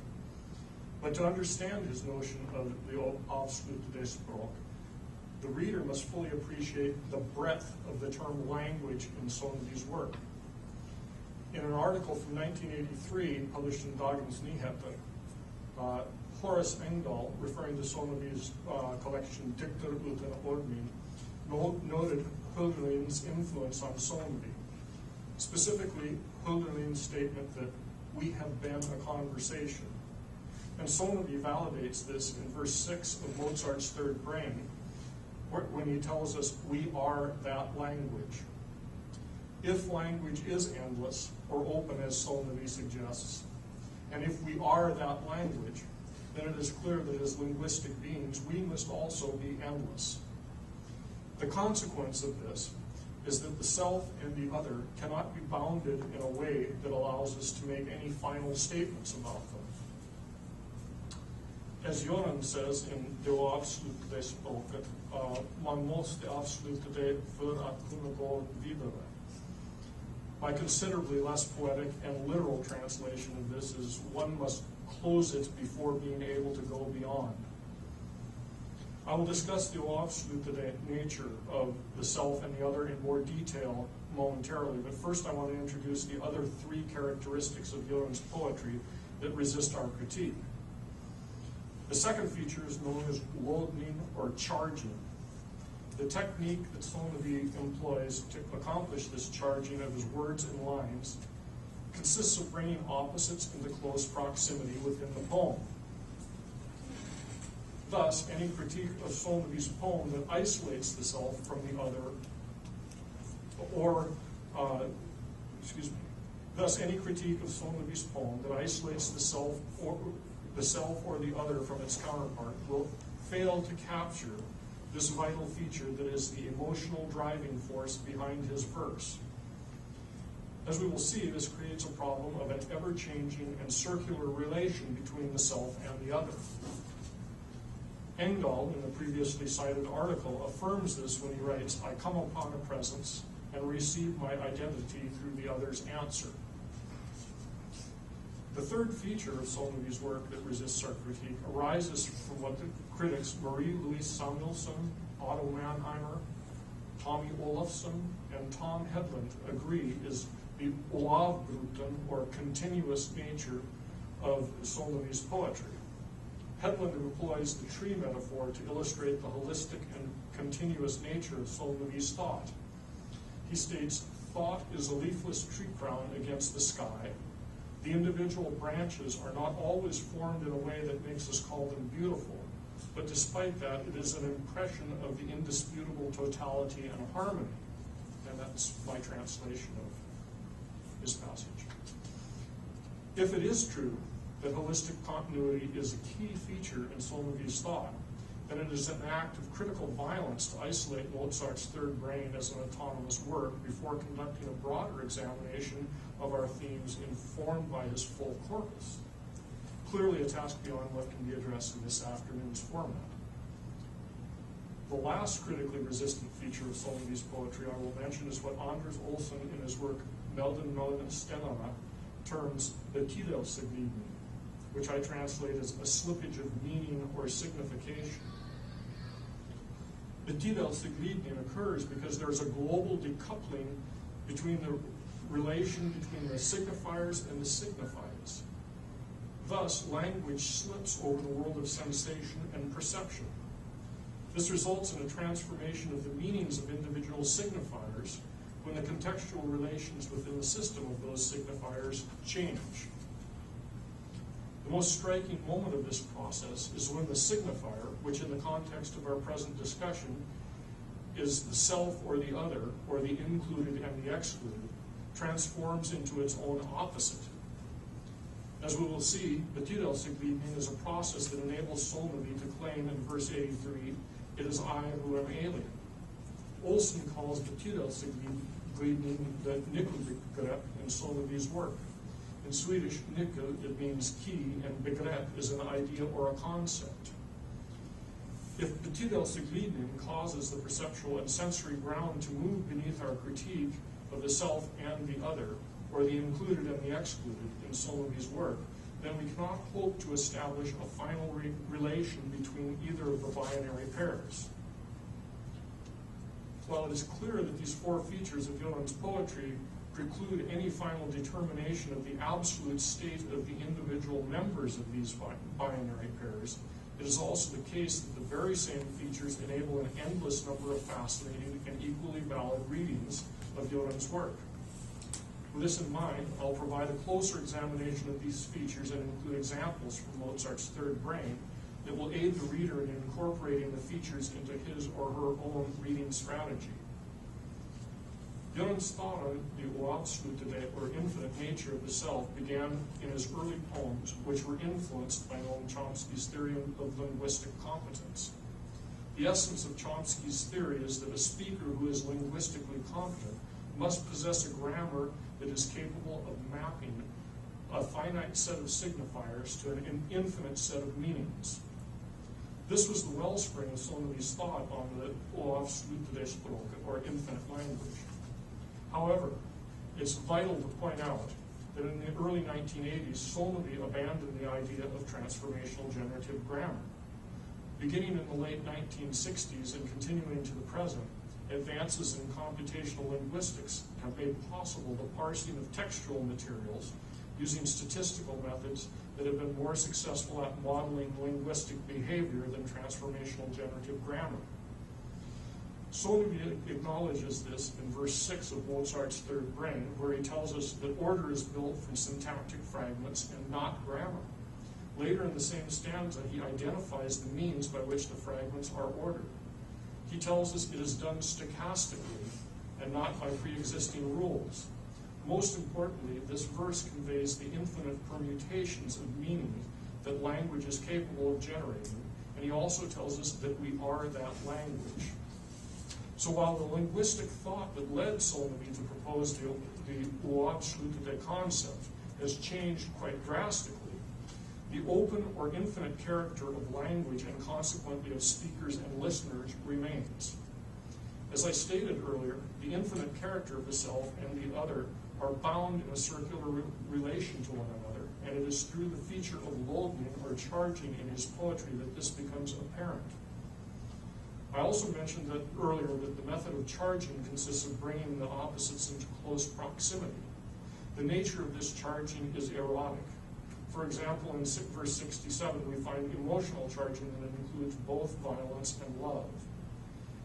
But to understand his notion of the oavslutade språk, the reader must fully appreciate the breadth of the term language in Sonnevi's work. In an article from 1983 published in Dagens Nyheter, Horace Engdahl, referring to Sonnevi's collection Dikter utan ordning, noted Hölderlin's influence on Sonnevi. Specifically, Hölderlin's statement that we have been a conversation. And Sonnevi validates this in verse 6 of Mozart's third brain, when he tells us we are that language. If language is endless or open, as Sonnevi suggests, and if we are that language, then it is clear that as linguistic beings, we must also be endless. The consequence of this is that the self and the other cannot be bounded in a way that allows us to make any final statements about them. As Goran says in det avslutade språket, man måste avsluta det för att kunna gå vidare. My considerably less poetic and literal translation of this is one must close it before being able to go beyond. I will discuss the avslutade nature of the self and the other in more detail momentarily, but first I want to introduce the other three characteristics of Goran's poetry that resist our critique. The second feature is known as lodning or charging. The technique that Sonnevi employs to accomplish this charging of his words and lines consists of bringing opposites into close proximity within the poem. Thus, any critique of Sonnevi's poem that isolates the self from the other, thus any critique of Sonnevi's poem that isolates the self or the other from its counterpart will fail to capture this vital feature that is the emotional driving force behind his verse. As we will see, this creates a problem of an ever-changing and circular relation between the self and the other. Engdahl, in the previously cited article, affirms this when he writes, "I come upon a presence and receive my identity through the other's answer." The third feature of Sonnevi's work that resists our critique arises from what the critics Marie-Louise Samuelson, Otto Mannheimer, Tommy Olofsson, and Tom Hedlund agree is the oavbruten, or continuous nature of Sonnevi's poetry. Hedlund employs the tree metaphor to illustrate the holistic and continuous nature of Sonnevi's thought. He states, "Thought is a leafless tree crown against the sky. The individual branches are not always formed in a way that makes us call them beautiful, but despite that, it is an impression of the indisputable totality and harmony." And that's my translation of his passage. If it is true that holistic continuity is a key feature in Sonnevi's thought, then it is an act of critical violence to isolate Mozart's third brain as an autonomous work before conducting a broader examination of our themes informed by his full corpus. Clearly a task beyond what can be addressed in this afternoon's format. The last critically resistant feature of Sonnevi's poetry I will mention is what Anders Olsen in his work Melden Melden Stenarna terms betydelseglidning, which I translate as a slippage of meaning or signification. Betydelseglidning occurs because there is a global decoupling between the relation between the signifiers and the signifieds. Thus, language slips over the world of sensation and perception. This results in a transformation of the meanings of individual signifiers when the contextual relations within the system of those signifiers change. The most striking moment of this process is when the signifier, which in the context of our present discussion is the self or the other, or the included and the excluded, transforms into its own opposite. As we will see, betydelseglidning is a process that enables Sonnevi to claim in verse 83, "It is I who am alien." Olsen calls betydelseglidning the nyckelbegrepp in Sonnevi's work. In Swedish, nyckel, it means key, and begrepp is an idea or a concept. If betydelseglidning causes the perceptual and sensory ground to move beneath our critique of the self and the other, or the included and the excluded in Sonnevi's work, then we cannot hope to establish a final relation between either of the binary pairs. While it is clear that these four features of Goran's poetry preclude any final determination of the absolute state of the individual members of these binary pairs, it is also the case that the very same features enable an endless number of fascinating and equally valid readings of Goran's work. With this in mind, I'll provide a closer examination of these features and include examples from Mozart's third brain that will aid the reader in incorporating the features into his or her own reading strategy. Goran's thought on the oavslutade, or infinite nature of the self, began in his early poems, which were influenced by Noam Chomsky's theory of linguistic competence. The essence of Chomsky's theory is that a speaker who is linguistically competent must possess a grammar that is capable of mapping a finite set of signifiers to an infinite set of meanings. This was the wellspring of Sonnevi's thought on the oavslutade språk, or infinite language. However, it's vital to point out that in the early 1980s, Sonnevi abandoned the idea of transformational generative grammar. Beginning in the late 1960s and continuing to the present, advances in computational linguistics have made possible the parsing of textual materials using statistical methods that have been more successful at modeling linguistic behavior than transformational generative grammar. Sonnevi acknowledges this in verse 6 of Mozart's Third Brain, where he tells us that order is built from syntactic fragments and not grammar. Later in the same stanza, he identifies the means by which the fragments are ordered. He tells us it is done stochastically and not by pre-existing rules. Most importantly, this verse conveys the infinite permutations of meaning that language is capable of generating, and he also tells us that we are that language. So while the linguistic thought that led Sonnevi to propose the oavslutade concept has changed quite drastically, the open or infinite character of language and consequently of speakers and listeners remains. As I stated earlier, the infinite character of the self and the other are bound in a circular relation to one another, and it is through the feature of logning or charging in his poetry that this becomes apparent. I also mentioned that earlier that the method of charging consists of bringing the opposites into close proximity. The nature of this charging is erotic. For example, in verse 67, we find emotional charging that includes both violence and love.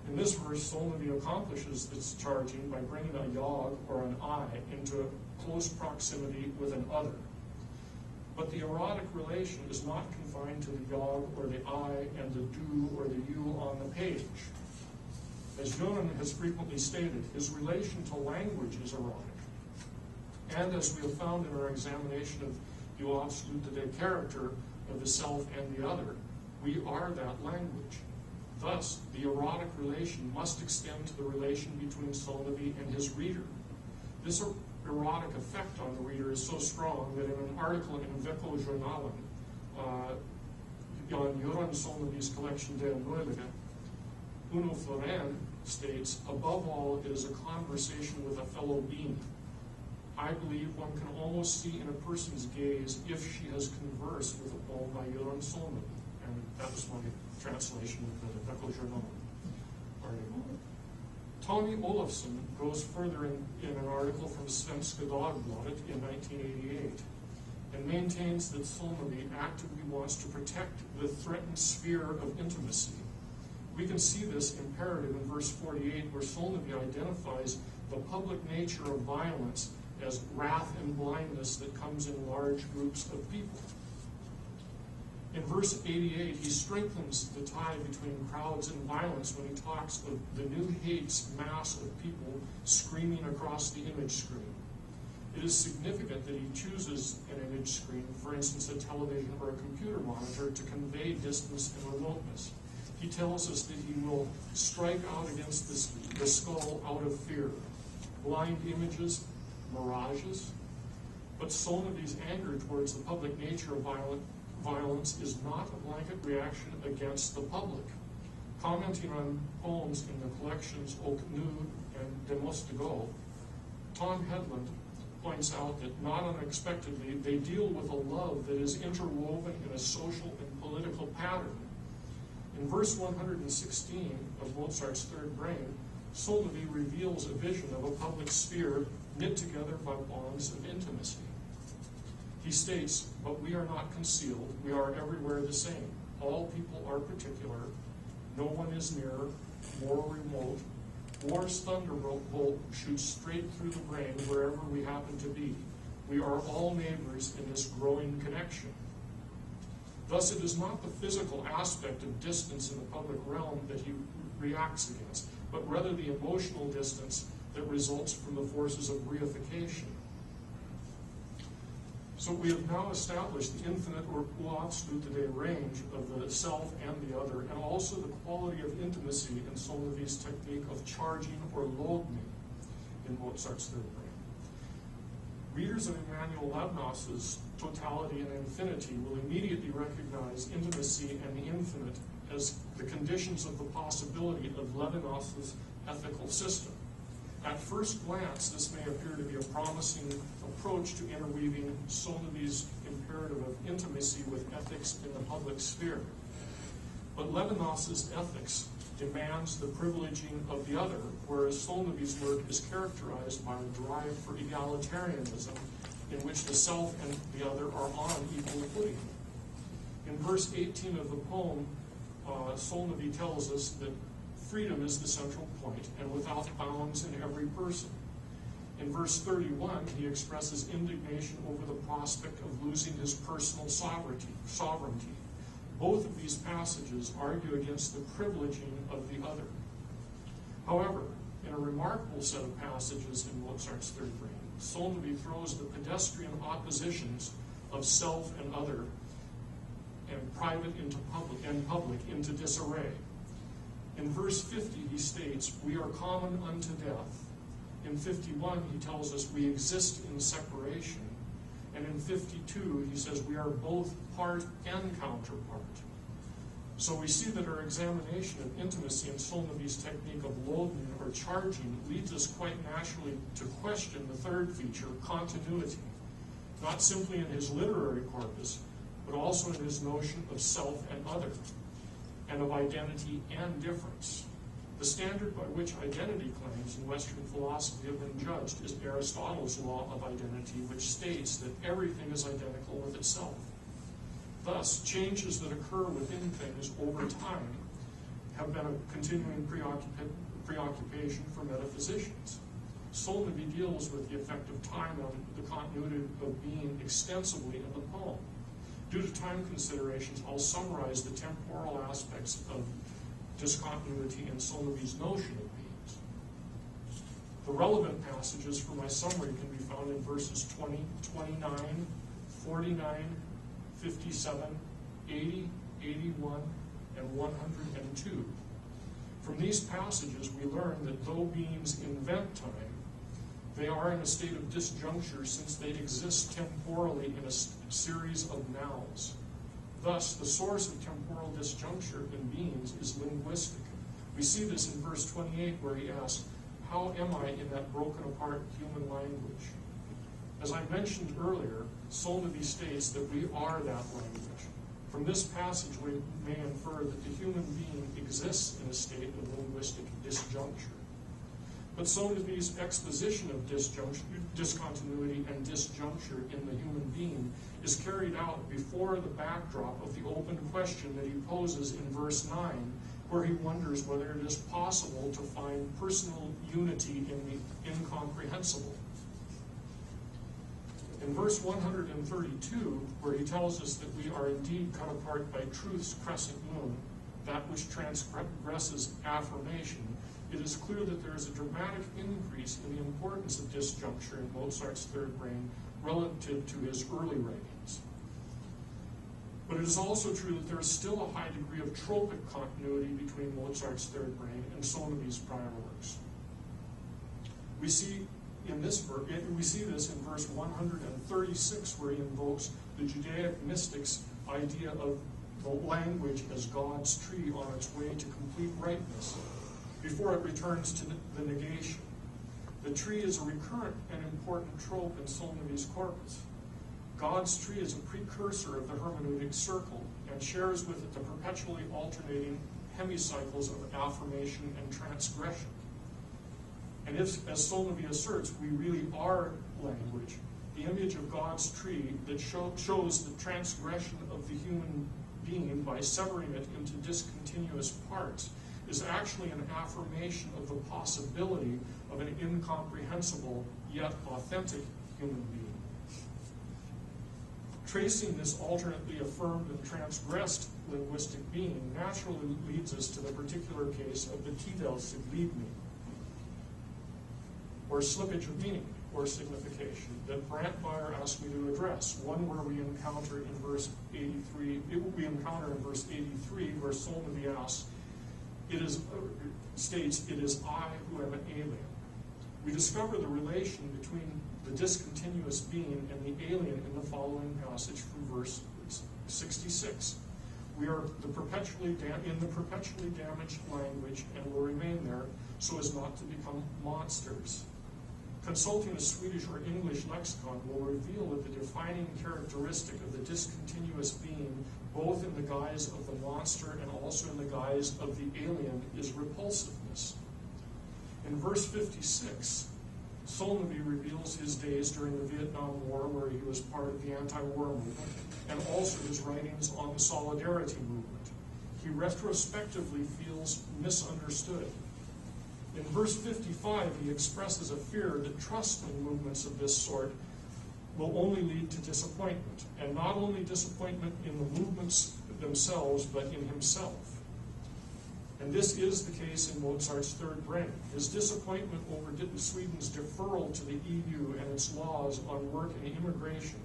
In this verse, Sonnevi accomplishes this charging by bringing a yog or an I into close proximity with an other. But the erotic relation is not confined to the yog or the I and the du or the you on the page. As Goran has frequently stated, his relation to language is erotic. And as we have found in our examination of the oavslutade character of the self and the other, we are that language. Thus, the erotic relation must extend to the relation between Sonnevi and his reader. This erotic effect on the reader is so strong that in an article in Veckojournalen on Goran Sonnevi's collection Der Neulige, Uno Florin states, above all, it is a conversation with a fellow being. I believe one can almost see in a person's gaze if she has conversed with a poem by Goran Sonnevi. And that was my translation of the Veckojournalen article. Tommy Olofsson goes further in an article from Svenska Dagbladet in 1988 and maintains that Sonnevi actively wants to protect the threatened sphere of intimacy. We can see this imperative in verse 48, where Sonnevi identifies the public nature of violence as wrath and blindness that comes in large groups of people. In verse 88, he strengthens the tie between crowds and violence when he talks of the new hate's mass of people screaming across the image screen. It is significant that he chooses an image screen, for instance, a television or a computer monitor, to convey distance and remoteness. He tells us that he will strike out against the skull out of fear. Blind images, mirages. But Sonnevi's anger towards the public nature of violence is not a blanket reaction against the public. Commenting on poems in the collections Ok Nu and De Måste Gå, Tom Hedlund points out that not unexpectedly they deal with a love that is interwoven in a social and political pattern. In verse 116 of Mozart's Third Brain, Sonnevi reveals a vision of a public sphere knit together by bonds of intimacy. He states, but we are not concealed, we are everywhere the same. All people are particular, no one is nearer, more remote. War's thunderbolt shoots straight through the brain wherever we happen to be. We are all neighbors in this growing connection. Thus, it is not the physical aspect of distance in the public realm that he reacts against, but rather the emotional distance that results from the forces of reification. So we have now established the infinite or oavslutade range of the self and the other, and also the quality of intimacy in Sonnevi's technique of charging or logning in Mozart's Third Brain. Readers of Immanuel Levinas's Totality and Infinity will immediately recognize intimacy and the infinite as the conditions of the possibility of Levinas's ethical system. At first glance, this may appear to be a promising approach to interweaving Sonnevi's imperative of intimacy with ethics in the public sphere. But Levinas's ethics demands the privileging of the other, whereas Sonnevi's work is characterized by a drive for egalitarianism, in which the self and the other are on equal footing. In verse 18 of the poem, Sonnevi tells us that freedom is the central point, and without bounds in every person. In verse 31, he expresses indignation over the prospect of losing his personal sovereignty. Both of these passages argue against the privileging of the other. However, in a remarkable set of passages in Mozart's Third Brain, Sonnevi throws the pedestrian oppositions of self and other and private into public and public into disarray. In verse 50, he states, "We are common unto death." In 51, he tells us we exist in separation. And in 52, he says we are both part and counterpart. So we see that our examination of intimacy in Sonnevi's technique of loading or charging leads us quite naturally to question the third feature, continuity, not simply in his literary corpus, but also in his notion of self and other, and of identity and difference. The standard by which identity claims in Western philosophy have been judged is Aristotle's law of identity, which states that everything is identical with itself. Thus, changes that occur within things over time have been a continuing preoccupation for metaphysicians. Sonnevi deals with the effect of time on the continuity of being extensively in the poem. Due to time considerations, I'll summarize the temporal aspects of discontinuity in Sonnevi's notion of beings. The relevant passages for my summary can be found in verses 20, 29, 49, 57, 80, 81, and 102. From these passages, we learn that though beings invent time, they are in a state of disjuncture since they exist temporally in a series of nows. Thus, the source of temporal disjuncture in beings is linguistic. We see this in verse 28 where he asks, "How am I in that broken apart human language?" As I mentioned earlier, Sonnevi states that we are that language. From this passage, we may infer that the human being exists in a state of linguistic disjuncture. But Sonnevi's exposition of discontinuity and disjuncture in the human being is carried out before the backdrop of the open question that he poses in verse 9, where he wonders whether it is possible to find personal unity in the incomprehensible. In verse 132, where he tells us that we are indeed cut apart by truth's crescent moon, that which transgresses affirmation, it is clear that there is a dramatic increase in the importance of disjuncture in Mozart's Third Brain relative to his early writings. But it is also true that there is still a high degree of tropic continuity between Mozart's Third Brain and Sonnevi's prior works. We see this in verse 136, where he invokes the Judaic mystics' idea of the language as God's tree on its way to complete ripeness, before it returns to the negation. The tree is a recurrent and important trope in Sonnevi's corpus. God's tree is a precursor of the hermeneutic circle and shares with it the perpetually alternating hemicycles of affirmation and transgression. And if, as Sonnevi asserts, we really are language, the image of God's tree that shows the transgression of the human being by severing it into discontinuous parts is actually an affirmation of the possibility of an incomprehensible yet authentic human being. Tracing this alternately affirmed and transgressed linguistic being naturally leads us to the particular case of the Tidelsliebning, or slippage of meaning or signification, that Brandmeier asked me to address, one where we encounter in verse 83, where Sonnevi asks, states, "It is I who am an alien." We discover the relation between the discontinuous being and the alien in the following passage from verse 66. We are in the perpetually damaged language and will remain there so as not to become monsters. Consulting a Swedish or English lexicon will reveal that the defining characteristic of the discontinuous being, both in the guise of the monster and also in the guise of the alien, is repulsiveness. In verse 56, Sonnevi reveals his days during the Vietnam War, where he was part of the anti-war movement, and also his writings on the solidarity movement. He retrospectively feels misunderstood. In verse 55, he expresses a fear that trust in movements of this sort will only lead to disappointment, and not only disappointment in the movements themselves, but in himself. And this is the case in Mozart's Third Brain. His disappointment over Sweden's deferral to the EU and its laws on work and immigration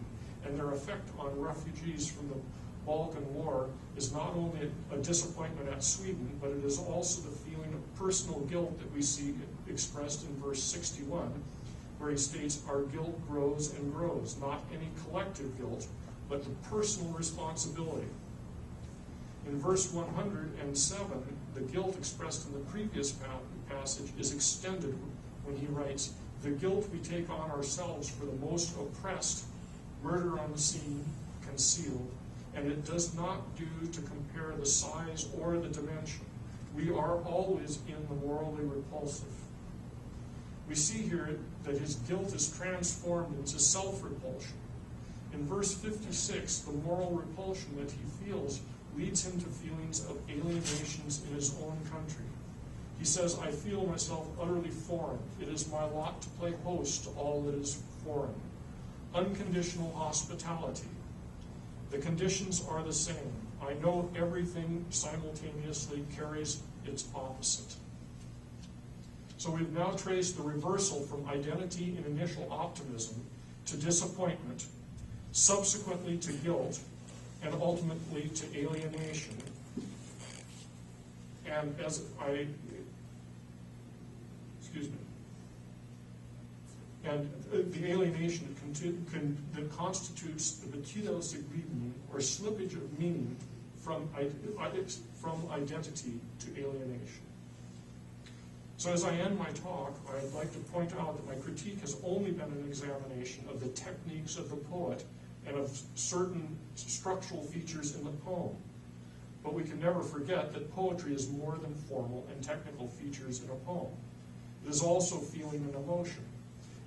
and their effect on refugees from the Balkan War is not only a disappointment at Sweden, but it is also the feeling of personal guilt that we see expressed in verse 61, where he states, "Our guilt grows and grows," not any collective guilt, but the personal responsibility. In verse 107, the guilt expressed in the previous passage is extended when he writes, "The guilt we take on ourselves for the most oppressed, murder unseen, concealed, and it does not do to compare the size or the dimension. We are always in the morally repulsive." We see here that his guilt is transformed into self-repulsion. In verse 56, the moral repulsion that he feels leads him to feelings of alienations in his own country. He says, "I feel myself utterly foreign. It is my lot to play host to all that is foreign." Unconditional hospitality. The conditions are the same. I know everything simultaneously carries its opposite. So we've now traced the reversal from identity and initial optimism to disappointment, subsequently to guilt, and ultimately to alienation. And the alienation that constitutes the betydelsesglidning, or slippage of meaning from identity to alienation. So as I end my talk, I'd like to point out that my critique has only been an examination of the techniques of the poet and of certain structural features in the poem. But we can never forget that poetry is more than formal and technical features in a poem. It is also feeling and emotion.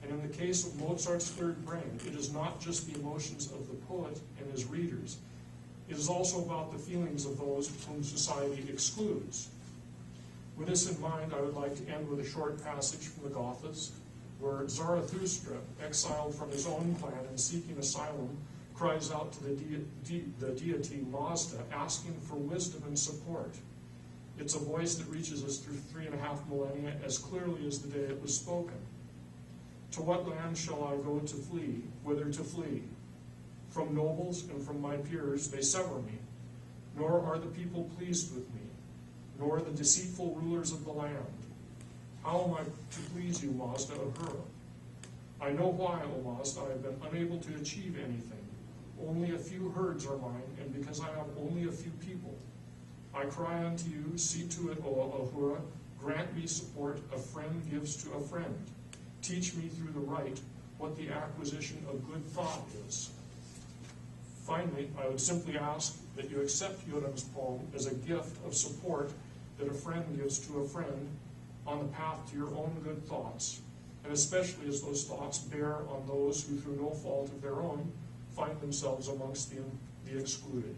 And in the case of Mozart's Third Brain, it is not just the emotions of the poet and his readers. It is also about the feelings of those whom society excludes. With this in mind, I would like to end with a short passage from the Gathas, where Zarathustra, exiled from his own clan and seeking asylum, cries out to the deity Mazda, asking for wisdom and support. It's a voice that reaches us through 3.5 millennia as clearly as the day it was spoken. "To what land shall I go to flee? Whither to flee? From nobles and from my peers they sever me, nor are the people pleased with me, nor the deceitful rulers of the land. How am I to please you, Mazda of Hura? I know why, O Mazda, I have been unable to achieve anything. Only a few herds are mine, and because I have only a few people. I cry unto you, see to it, O Ahura, grant me support a friend gives to a friend. Teach me through the right what the acquisition of good thought is." Finally, I would simply ask that you accept Goran's poem as a gift of support that a friend gives to a friend on the path to your own good thoughts, and especially as those thoughts bear on those who, through no fault of their own, find themselves amongst the excluded.